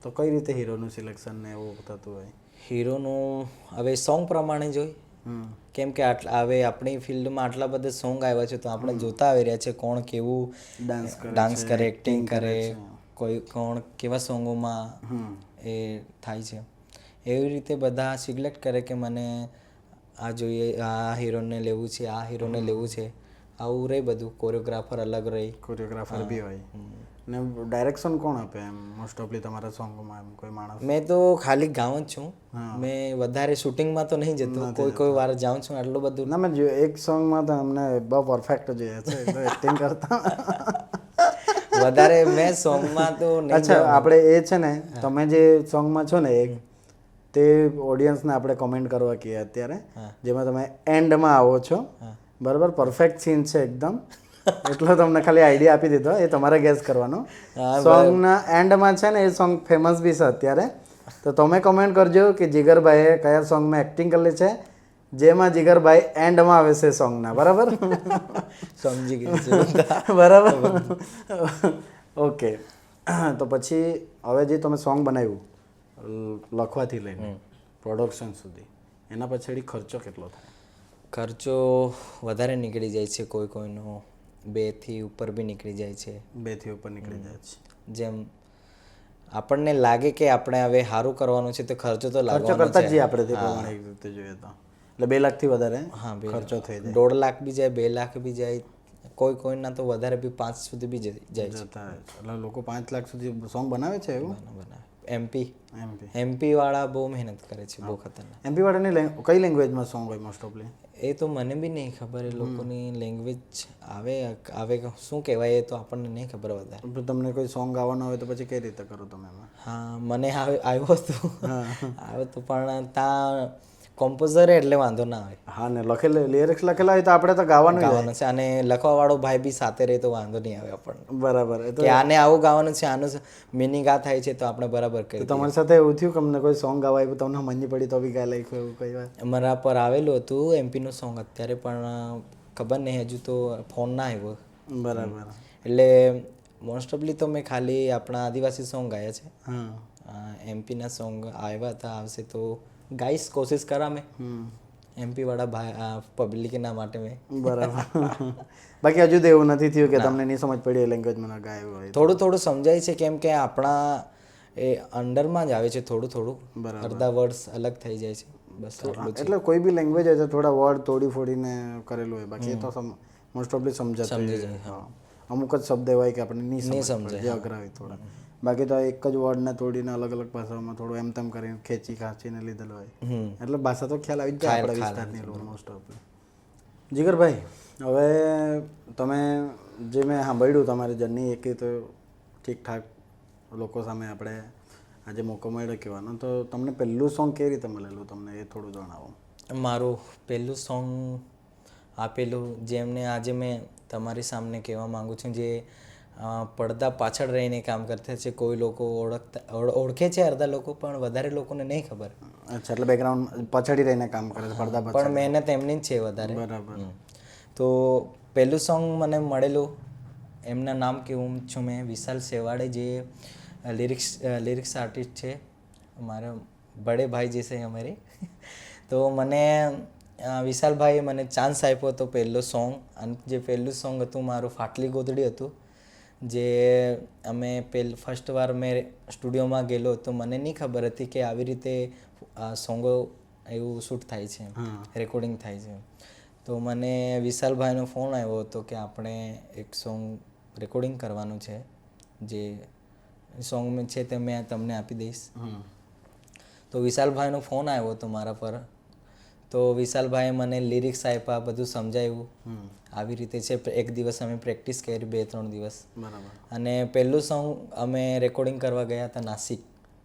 તો કઈ રીતે હીરોનું સિલેક્શન ને એવું થતું હોય? હીરોનું હવે સોંગ પ્રમાણે જોઈ, કેમ કે હવે આપણી ફિલ્ડમાં આટલા બધા સોંગ આવ્યા છે તો આપણે જોતા આવી રહ્યા છે કોણ કેવું ડાન્સ કરે, એક્ટિંગ કરે, કોણ કેવા સોંગોમાં એ થાય છે. એવી રીતે બધા સિલેક્ટ કરે કે મને આ જોઈએ, આ હીરોને લેવું છે, આ હીરોને લેવું છે, આવું રહે બધું. કોરિયોગ્રાફર અલગ રહે. કોરિયોગ્રાફર બી હોય. ને ડાયરેક્શન કોણ આપે એમ મોસ્ટ ઓફલી તમારા સોંગમાં એમ કોઈ માણસ? મેં તો ખાલી ગાઉં જ છું, મેં વધારે શૂટિંગમાં તો નહીં જતો, કોઈ વાર જાઉં છું, આટલું બધું. ના મેં એક સોંગમાં તો અમને બહુ પરફેક્ટ જોઈએ છે એક્ટિંગ કરતા. વધારે મેં સોંગમાં તો નહીં. અચ્છા આપણે એ છે ને તમે જે સોંગમાં છો ને એક તે ઓડિયન્સને આપણે કોમેન્ટ કરવા કહીએ અત્યારે, જેમાં તમે એન્ડમાં આવો છો બરાબર, પરફેક્ટ સીન છે એકદમ, એટલો તમને ખાલી આઈડિયા આપી દીધો, એ તમારે ગેસ કરવાનો. સોંગના એન્ડમાં છે ને એ સોંગ ફેમસ બી છે અત્યારે, તો તમે કમેન્ટ કરજો કે જીગરભાઈએ કયા સોંગમાં એક્ટિંગ કરેલી છે જેમાં જીગરભાઈ એન્ડમાં આવે છે સોંગના, બરાબર? સમજી ગઈ બરાબર. ઓકે, તો પછી હવે જે તમે સોંગ બનાવ્યું લખવાથી લઈને પ્રોડક્શન સુધી, એના પછાડી ખર્ચો કેટલો થાય? ખર્ચો વધારે નીકળી જાય છે, કોઈનો 2 થી ઉપર બી નીકળી જાય છે. 2 થી ઉપર નીકળી જાય છે. જેમ આપણને લાગે કે આપણે હવે સારું કરવાનું છે તો ખર્ચો તો ખર્ચો લાગવાનો કરતા જ જઈએ આપણે, તે પ્રમાણે એક રીતે જોઈએ તો એટલે 2 લાખથી વધારે ખર્ચો થઈ જાય. 1.5 લાખ બી જાય, 2 લાખ બી જાય, કોઈના તો વધારે બી 5 સુધી બી જાય છે. એટલે લોકો 5 લાખ સુધી સોંગ બનાવે છે એવું? એમપી વાળા બહુ મહેનત કરે છે, બહુ ખતરનાક. એમપી વાળાની કઈ લેંગ્વેજમાં સોંગ હોય મોસ્ટ ઓફલી? એ તો મને બી નહીં ખબર, એ લોકોની લેંગ્વેજ આવે શું કહેવાય એ તો આપણને નહીં ખબર વધારે. તમને કોઈ સોંગ ગાવાનો હોય તો પછી કઈ રીતે કરો તમે એમાં? હા, મને આવ્યો હતો પણ ત્યાં કોમ્પોઝર એટલે વાંધો ના આવે. હા ને લિરિક્સ લખેલા હોય તો આપણે તો ગાવાનું છે, અને લખવાવાળો ભાઈ બી સાથે રહે તો વાંધો નહીં આવે આપણને. બરાબર, કે આને આવું ગાવાનું છે, આનું મિનિંગ આ થાય છે તો આપણે બરાબર કરી. તમારી સાથે એવું થયું કે અમને કોઈ સોંગ ગાવા આવ્યું, તમને સમજ પડી તો બી ગાઈ લખ્યું એવું કઈ વાર? અમારા પર આવેલું હતું એમપીનું સોંગ અત્યારે, પણ ખબર નહીં હજુ તો ફોન ના આવ્યો. બરાબર. એટલે મોસ્ટ ઓફલી તો મેં ખાલી આપણા આદિવાસી સોંગ ગાયા છે. એમપીના સોંગ આવ્યા હતા, આવશે તો ગાઈશ, કોશિશ કરા મેં એમપી વાળા ભાઈ પબ્લિકના માટે મેં. બરાબર. બાકી હજુ તો એવું નથી થયું કે તમને નહીં સમજ પડી એ લેંગ્વેજમાં ના ગાયું હોય? થોડું સમજાય છે, કેમ કે આપણા એ અંડરમાં જ આવે છે, થોડું અડધા વર્ડ્સ અલગ થઈ જાય છે, બસ એટલું જ. એટલે કોઈ બી લેંગ્વેજ હોય તો થોડા વર્ડ તોડી ફોડીને કરેલું હોય, બાકી એ તો મોસ્ટ ઓફલી સમજાતું જાય. અમુક જ શબ્દ હોય કે આપણે નહીં સમજાય, જે અઘરા હોય થોડા. બાકી તો એક જ વર્ડને તોડીને અલગ અલગ ભાષામાં થોડું એમ તેમ કરીને ખેંચીને લીધેલું હોય, એટલે ભાષા તો ખ્યાલ આવી જ જાય આપણા વિસ્તારની લોકો મોસ્ટ ઓફલી. જીગરભાઈ, હવે તમે જે મેં સાંભળ્યું તમારી જર્ની એક તો ઠીકઠાક લોકો સામે આપણે આજે મોકો મળ્યો કહેવાનો, તો તમને પહેલું સોંગ કેવી રીતે મળેલું તમને એ થોડું જણાવો. મારું પહેલું સોંગ આપેલું જેમને આજે મેં તમારી સામે કહેવા માગું છું, જે પડદા પાછળ રહીને કામ કરતા છે, કોઈ લોકો ઓળખે છે, અડધા લોકો, પણ વધારે લોકોને નહીં ખબર. અચ્છા, એટલે બેકગ્રાઉન્ડ પાછળ રહીને કામ કરે છે, પડદા પાછળ, પણ મહેનત એમની જ છે વધારે. બરાબર. તો પહેલું સોંગ મને મળેલું, એમના નામ કેવું છું મેં, વિશાલ સેવાડે, જે લિરિક્સ આર્ટિસ્ટ છે, અમારા બડે ભાઈ જે છે અમારે. તો મને વિશાલભાઈએ મને ચાન્સ આપ્યો હતો પહેલો સોંગ, અને જે પહેલું સોંગ હતું મારું ફાટલી ગોદડી હતું, જે અમે ફર્સ્ટ વાર મેં સ્ટુડિયોમાં ગયેલો હતો, મને નહીં ખબર હતી કે આવી રીતે સોંગો એવું શૂટ થાય છે, રેકોર્ડિંગ થાય છે. તો મને વિશાલભાઈનો ફોન આવ્યો હતો કે આપણે એક સોંગ રેકોર્ડિંગ કરવાનું છે, જે સોંગ છે તે મેં તમને આપી દઈશ. તો વિશાલભાઈનો ફોન આવ્યો હતો મારા પર, તો વિશાલભાઈએ મને લિરિક્સ આપ્યા, બધું સમજાવ્યું, આવી રીતે છે. એક દિવસ અમે પ્રેક્ટિસ કરી, 2-3 દિવસ. બરાબર. અને પહેલું સોંગ અમે રેકોર્ડિંગ કરવા ગયા હતા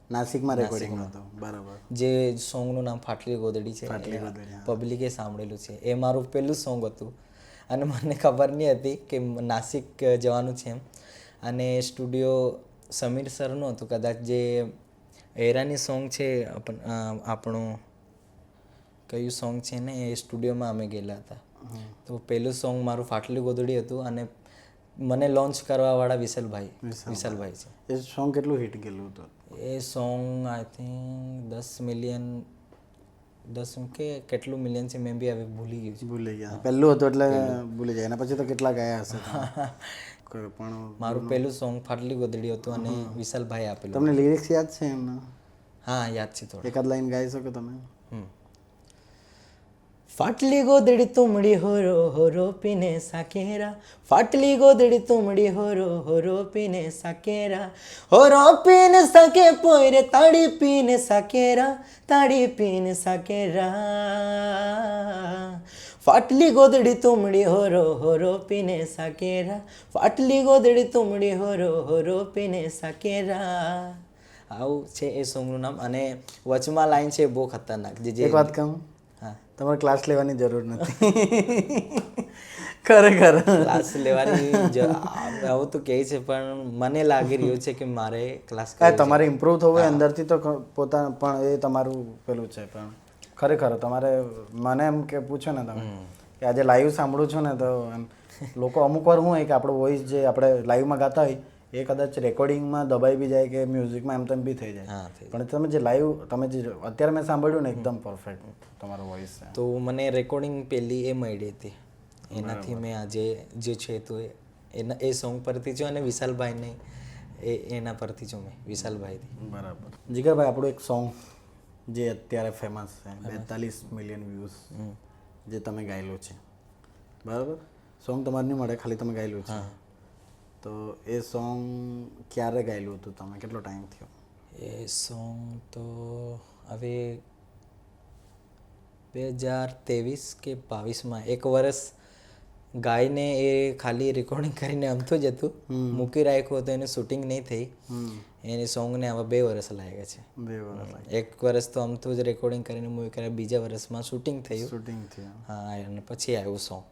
નાસિકમાં રેકોર્ડિંગ હતું. બરાબર. જે સોંગનું નામ ફાટલી ગોદડી છે, પબ્લિકે સાંભળેલું છે, એ મારું પહેલું સોંગ હતું. અને મને ખબર નહીં હતી કે નાસિક જવાનું છે એમ. અને સ્ટુડિયો સમીર સરનું હતું કદાચ, જે એરાની સોંગ છે આપણું કયું સોંગ છે ને, એ સ્ટુડિયોમાં અમે ગયેલા હતા. તો પહેલું સોંગ મારું ફાટલી ગોદડી હતું, અને મને લોન્ચ કરવાવાળા વિશાલભાઈ છે. એ સોંગ કેટલું હિટ ગયેલું હતું? એ સોંગ આઈ થિંક 10 મિલિયન કે કેટલું મિલિયન છે, મેં બી હવે ભૂલી ગયા. પહેલું હતું એટલે ભૂલી જાય, એના પછી તો કેટલા ગયા હશે. પણ મારું પહેલું સોંગ ફાટલી ગોદડી હતું, અને વિશાલભાઈ આપેલું. તમને લિરિક્સ યાદ છે એમના? હા, યાદ છે થોડું. એકાદ લાઈન ગાઈ શકો તમે? ફાટલી ગોદડી તુમડી હોરો પીને સાકેરા, ફાટલી ગોદડી તુમડી હોરો પીને સાકેરા, હોરો પીને સાકે પોયરે તાળી પીને સાકેરા, તાળી પીને સાકેરા. ફાટલી ગોદડી તુમડી હોરો પીને સાકેરા, ફાટલી ગોદડી તુમડી હોરો પીને સાકેરા. આવું છે એ સોંગનું નામ. અને વચમાં લાઈન છે બહુ ખતરનાક. જે એક વાત કહું, હા, તમારે ક્લાસ લેવાની જરૂર નથી. ખરેખર ક્લાસ લેવાની આવું તો કહે છે, પણ મને લાગી રહ્યું છે કે મારે ક્લાસ તમારે ઇમ્પ્રૂવ થવું હોય અંદરથી તો પોતાનું પણ એ તમારું પેલું છે. પણ ખરેખર તમારે મને એમ કે પૂછો ને તમે કે આજે લાઈવ સાંભળું છું ને તો એમ લોકો અમુક વાર શું હોય કે આપણો વોઇસ જે આપણે લાઈવમાં ગાતા હોય એ કદાચ રેકોર્ડિંગમાં દબાઈ બી જાય કે મ્યુઝિકમાં એમ તેમ બી થઈ જાય. પણ તમે જે લાઈવ તમે જે અત્યારે મેં સાંભળ્યું ને એકદમ પરફેક્ટ તમારો વોઇસ છે. તો મને રેકોર્ડિંગ પહેલી એ મળી હતી, એનાથી મેં આજે જે છે તો એ સોંગ પરથી છું. અને વિશાલભાઈને એના પરથી છું મેં, વિશાલભાઈથી. બરાબર. જીગરભાઈ, આપણું એક સોંગ જે અત્યારે ફેમસ છે, 42 મિલિયન વ્યૂઝ, જે તમે ગાયેલું છે, બરાબર? સોંગ તમારે નહીં મળે, ખાલી તમે ગાયેલું છે. તો એ સોંગ ક્યારે ગાયેલું હતું તમે? કેટલો ટાઈમ થયો? એ સોંગ તો હવે 2023 કે 22માં એક વર્ષ ગાઈને એ ખાલી રેકોર્ડિંગ કરીને અમથું જ હતું, મૂકી રાખ્યું હતું, એનું શૂટિંગ નહીં થઈ. એની સોંગને આવા 2 વર્ષ લાગ્યા છે. 2 વર્ષ. એક વર્ષ તો અમથું જ રેકોર્ડિંગ કરીને મૂવી કર્યા, બીજા વર્ષમાં શૂટિંગ થયું. શૂટિંગ થયું. હા, અને પછી આવ્યું સોંગ.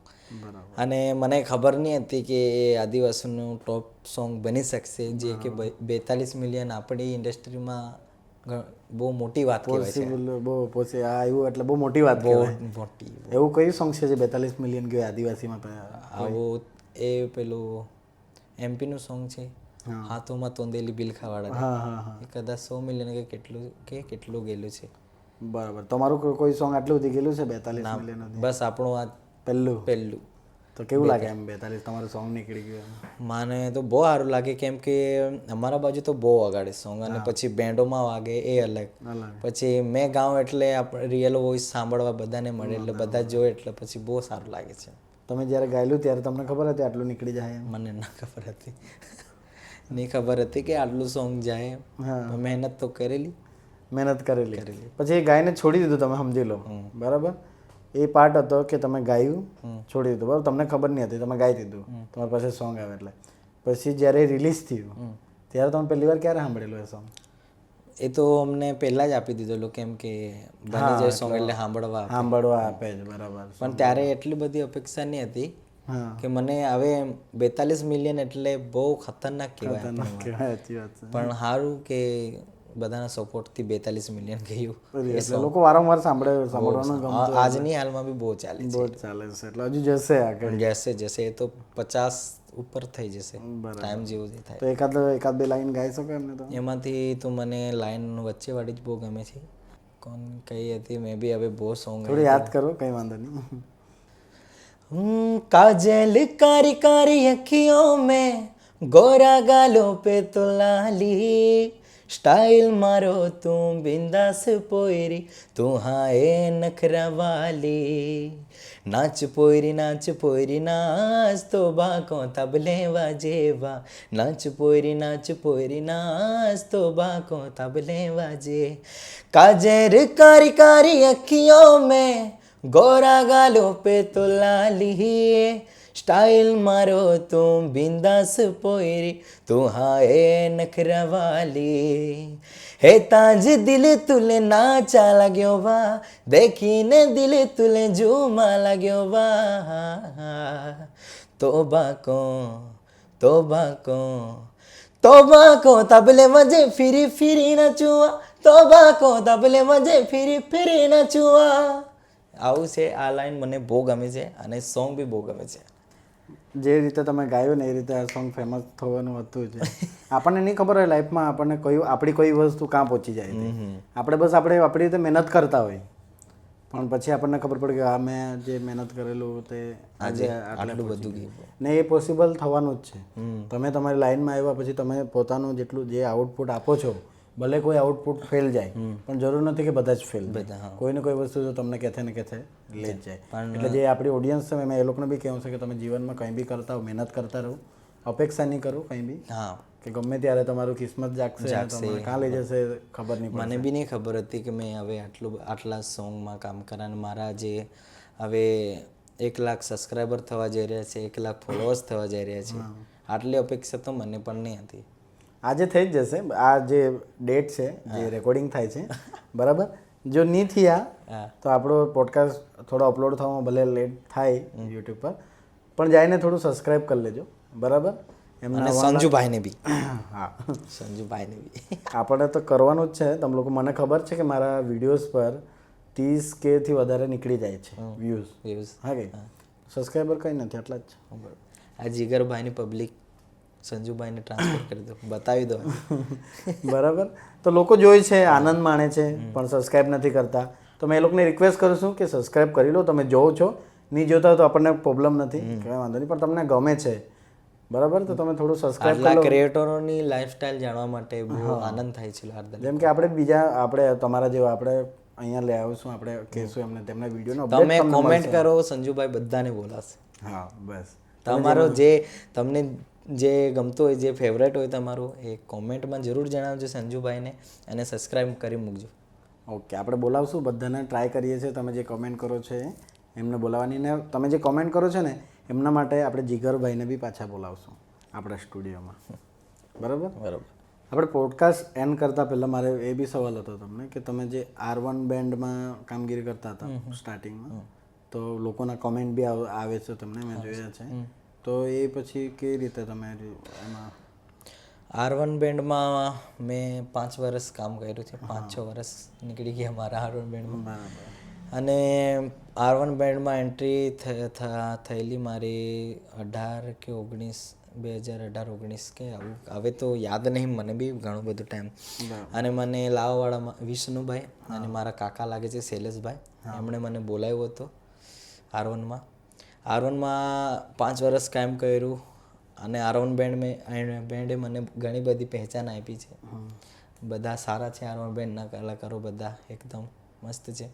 બરાબર. અને મને ખબર નહીં હતી કે એ આદિવાસીનું ટોપ સોંગ બની શકશે, જે કે 42 મિલિયન આપણી ઇન્ડસ્ટ્રીમાં બહુ મોટી વાત કહેવાય છે. બહુ પછી આ આવ્યું એટલે બહુ મોટી વાત કહેવાય. મોટી. એવું કયું સોંગ છે જે 42 મિલિયન ગયું આદિવાસીમાં? આવું એ પેલું એમપીનું સોંગ છે, હાથોમાં તોંદેલી બિલખાવાળા. હા હા હા. એ કદાચ 100 મિલિયન કે કેટલું ગયેલું છે. બરાબર. તમારું કોઈ સોંગ આટલું સુધી ગયેલું છે 42 મિલિયન? બસ આપણું આ પહેલું. તો કેવું લાગે એમ 42 તમારું સોંગ નીકળી ગયું? મને તો બહુ સારું લાગે, કેમ કે અમારા બાજુ તો બહુ વગાડે સોંગ. અને પછી બેન્ડોમાં વાગે એ અલગ. પછી મેં ગાઉં એટલે રિયલ વોઇસ સાંભળવા બધાને મળે, એટલે બધા જોવે, એટલે પછી બહુ સારું લાગે છે. તમે જ્યારે ગાયેલું ત્યારે તમને ખબર હતી આટલું નીકળી જાય? મને ના ખબર હતી, નહીં ખબર હતી કે આટલું સોંગ જાય. મહેનત તો કરેલી. પછી એ ગાયને છોડી દીધું, તમે સમજી લો, બરાબર? એ પાર્ટ હતો કે તમે ગાયું, છોડી દીધું, બરાબર? તમને ખબર નહીં હતી, તમે ગાઈ દીધું, તમારી પાસે સોંગ આવે એટલે. પછી જ્યારે રિલીઝ થયું ત્યારે તમે પહેલી વાર ક્યારે સાંભળેલું એ સોંગ? એ તો અમને પહેલા જ આપી દીધેલું, કેમ કે બની જાય સોંગ એટલે સાંભળવા આપે જ, બરાબર. પણ ત્યારે એટલી બધી અપેક્ષા નહીં હતી કે મને હવે 42 મિલિયન એટલે બહુ ખતરનાક કહેવાય. પણ સારું કે બધાના સપોર્ટથી 42 મિલિયન ગયું. લોકો વારંવાર સાંભળવાનું આજની હાલમાં બી બહુ ચાલે છે. એટલે હજુ જશે આગળ. જશે એ તો 50 ઉપર થઈ જશે, ટાઈમ જેવું જ થાય. તો એકાદ બે લાઈન ગાઈ શકો એમને? તો એમાંથી તો મને લાઈન વચ્ચેવાળી જ બહુ ગમે છે. કોણ કઈ હતી? મેં બી હવે બહુ સોંગ થોડી યાદ કરો, કઈ વાંધો નહીં. काजल कारी कारी अखियों में, गोरा गालों पे तो लाली, स्टाइल मारो तुम बिंदास पोयरी, તું હા એ નખરા વાલી, નાચ પોયરી નાચ તો બાકો તબલે વાજેવા, નાચ પોયરી નાચ તો બાકો તબલે વાજે, કાજર कारी कारी अखियों में, गोरा गालों पे तो लाली, स्टाइल मारो तुम बिंदास पोयरी, તું હા એ નખરા વાલી, હે તાજ દિલ તુલે નાચા લાગ્યો વા, દેખીને દિલ તુલે ઝૂમા લાગ્યો વા, તોબા કો તબલે વજે ફિરી ફિરી નચુઆ, તોબા કો તબલે વજે ફિરી ફિરી નચુઆ. આવું છે. આ લાઈન મને બહુ ગમે છે અને સોંગ બી બહુ ગમે છે. જે રીતે તમે ગાયું ને એ રીતે આ સોંગ ફેમસ થવાનું હતું જ. આપણને નહીં ખબર હોય લાઈફમાં આપણને આપણી કોઈ વસ્તુ ક્યાં પહોંચી જાય છે. આપણે બસ આપણી રીતે મહેનત કરતા હોય, પણ પછી આપણને ખબર પડે કે આ મેં જે મહેનત કરેલું તે આજે આટલું બધું ને એ પોસિબલ થવાનું જ છે. તમે તમારી લાઈનમાં આવ્યા પછી તમે પોતાનું જેટલું જે આઉટપુટ આપો છો ભલે કોઈ આઉટપુટ ફેલ જાય પણ જરૂર નથી કે બધા જ ફેલ બધા, હા. કોઈને કોઈ વસ્તુ જો તમને કહેશે ને કહેશે લે જ જાય. એટલે જે આપણી ઓડિયન્સ છે મેં એ લોકોને બી કહેવું છે કે તમે જીવનમાં કંઈ બી કરતા હો મહેનત કરતા રહો, અપેક્ષા નહીં કરો કંઈ બી, હા, કે ગમે ત્યારે તમારું કિસ્મત જાગશે અને તમને કાં લઈ જશે ખબર નહીં પડે. મને બી નહીં ખબર હતી કે મેં હવે આટલા સોંગમાં કામ કરા અને મારા જે હવે 1 લાખ સબસ્ક્રાઈબર થવા જઈ રહ્યા છે, 1 લાખ ફોલોઅર્સ થવા જઈ રહ્યા છે, આટલી અપેક્ષા તો મને પણ નહીં હતી. આજે થઈ જ જશે. આ જે ડેટ છે જે રેકોર્ડિંગ થાય છે બરાબર, જો નહીં થયા તો આપણો પોડકાસ્ટ થોડો અપલોડ થવામાં ભલે લેટ થાય યુટ્યુબ પર, પણ જઈને થોડું સબસ્ક્રાઈબ કરી લેજો બરાબર. અને સંજુભાઈને બી હા, સંજુભાઈને બી આપણે તો કરવાનું જ છે. તમે લોકો, મને ખબર છે કે મારા વિડીયોઝ પર 30K થી વધારે નીકળી જાય છે વ્યૂઝ. હા કે સબસ્ક્રાઈબર કંઈ નથી, આટલા જ છે. આ જીગરભાઈની પબ્લિક સંજુભાઈને ટ્રાન્સફર કરી દો, બતાવી દો બરાબર. તો લોકો જોઈ છે, આનંદ માણે છે, પણ સબસ્ક્રાઈબ નથી કરતા. તો મેં એ લોકોને રિક્વેસ્ટ કરું છું કે સબસ્ક્રાઈબ કરી લો. તમે જોવો છો, નહીં જોતા હોય તો આપણને પ્રોબ્લેમ નથી, કંઈ વાંધો નહીં, પણ તમને ગમે છે બરાબર તો તમે થોડું સબસ્ક્રાઈબ કરી લો. ક્રિએટરોની લાઈફસ્ટાઈલ જાણવા માટે બહુ આનંદ થાય છે હાર્દિક. જેમ કે આપણે તમારા જેવા આપણે અહીંયા લઈ આવીશું, આપણે કહેશું એમને તેમના વિડીયોનો તમે કોમેન્ટ કરો, સંજુભાઈ બધાને બોલાશે. હા બસ, તમારો જે તમને જે ગમતું હોય, જે ફેવરેટ હોય તમારું, એ કોમેન્ટમાં જરૂર જણાવજો સંજુભાઈને અને સબસ્ક્રાઈબ કરી મૂકજો. ઓકે, આપણે બોલાવશું બધાને, ટ્રાય કરીએ છીએ. તમે જે કોમેન્ટ કરો છો એમને બોલાવવાની, ને તમે જે કોમેન્ટ કરો છો ને એમના માટે આપણે જીગરભાઈને બી પાછા બોલાવશું આપણા સ્ટુડિયોમાં બરાબર. આપણે પોડકાસ્ટ એન્ડ કરતાં પહેલાં મારે એ બી સવાલ હતો તમને કે તમે જે R1 બેન્ડમાં કામગીરી કરતા હતા સ્ટાર્ટિંગમાં, તો લોકોના કોમેન્ટ બી આવે છે તમને, મેં જોયા છે. તો એ પછી કેવી રીતે તમે એમાં R1 બેન્ડમાં મેં 5 વર્ષ કામ કર્યું છે. 5-6 વર્ષ નીકળી ગયા મારા R1 બેન્ડમાં. અને R1 બેન્ડમાં એન્ટ્રી થયેલી મારી 18 કે 19 2018-19 કે આવું, હવે તો યાદ નહીં મને બી ઘણું બધું ટાઈમ. અને મને લાવાવાળામાં વિષ્ણુભાઈ અને મારા કાકા લાગે છે શૈલેષભાઈ, એમણે મને બોલાવ્યો હતો R1માં. R1માં 5 વર્ષ કામ કર્યું અને R1 બેન્ડે મને ઘણી બધી પહેચાન આપી છે. બધા સારા છે R1 બેન્ડના કલાકારો, બધા એકદમ મસ્ત છે.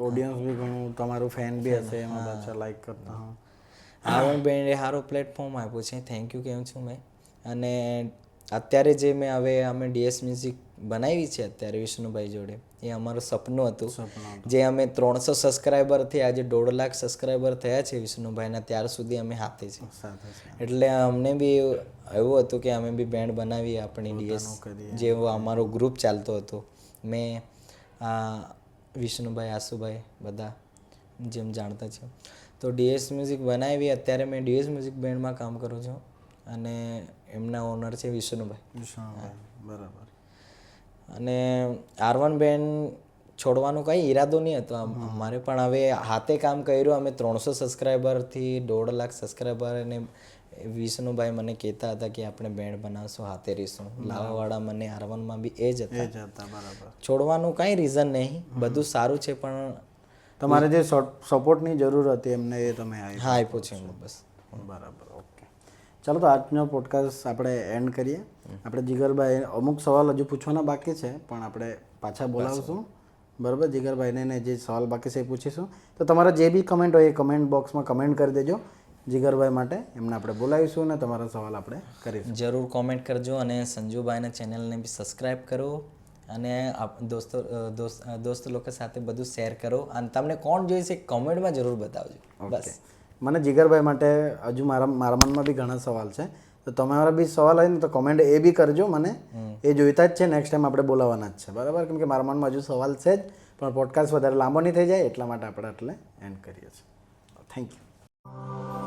ઓડિયન્સ બી ઘણું તમારું ફેન બી હશે એમાં પાછા લાઈક કરતા. R1 બેન્ડે સારો પ્લેટફોર્મ આપ્યું છે, થેન્ક યુ કહું છું મેં. અને અત્યારે જે અમે DS મ્યુઝિક બનાવી છે અત્યારે વિષ્ણુભાઈ જોડે, એ અમારું સપનું હતું. જે અમે 300 સબસ્ક્રાઈબરથી આજે 1.5 લાખ સબસ્ક્રાઈબર થયા છે વિષ્ણુભાઈના, ત્યાર સુધી અમે હાથે છે. એટલે અમને બી એવું હતું કે અમે બી બેન્ડ બનાવીએ આપણી DS, જેવો અમારો ગ્રુપ ચાલતો હતો. મેં વિષ્ણુભાઈ, આશુભાઈ બધા જેમ જાણતા છે. તો DS મ્યુઝિક બનાવી. અત્યારે મેં DS મ્યુઝિક બેન્ડમાં કામ કરું છું અને એમના ઓનર છે વિષ્ણુભાઈ. બરાબર. અને R1 બેન્ડ છોડવાનો કંઈ ઈરાદો નહીં હતો અમારે, પણ હવે હાથે કામ કર્યું. અમે 300 સબસ્ક્રાઈબરથી 1.5 લાખ સબસ્ક્રાઈબર, અને વિષ્ણુભાઈ મને કહેતા હતા કે આપણે બેન્ડ બનાવશું, હાથે રહીશું. લાવાવાળા મને R1માં બી એ જ હતા. બરાબર. છોડવાનું કંઈ રીઝન નહીં, બધું સારું છે, પણ તમારે જે સપોર્ટની જરૂર હતી એમને એ તમે આપ્યો છે એમને બસ. બરાબર. ઓકે, ચાલો તો આજનો પોડકાસ્ટ આપણે એન્ડ કરીએ. આપણે જીગરભાઈ અમુક સવાલ હજુ પૂછવાના બાકી છે, પણ આપણે પાછા બોલાવશું બરાબર. જીગરભાઈને જે સવાલ બાકી છે એ પૂછીશું. તો તમારા જે બી કમેન્ટ હોય એ કમેન્ટ બોક્સમાં કમેન્ટ કરી દેજો જીગરભાઈ માટે, એમને આપણે બોલાવીશું અને તમારા સવાલ આપણે કરીશું. જરૂર કોમેન્ટ કરજો અને સંજુભાઈના ચેનલને બી સબસ્ક્રાઈબ કરો અને દોસ્તો લોકો સાથે બધું શેર કરો. અને તમને કોણ જોઈશે કોમેન્ટમાં જરૂર બતાવજો. બસ. મને જીગરભાઈ માટે હજુ મારા મનમાં બી ઘણા સવાલ છે, તો તમારા બી સવાલ હોય ને તો કોમેન્ટ એ બી કરજો. મને એ જોઈતા જ છે, નેક્સ્ટ ટાઈમ આપણે બોલાવવાના જ છે બરાબર. કેમ કે મારા મનમાં હજુ સવાલ છે જ, પણ પોડકાસ્ટ વધારે લાંબો નહીં થઈ જાય એટલા માટે આપણે એટલે એન્ડ કરીએ છીએ. Thank you.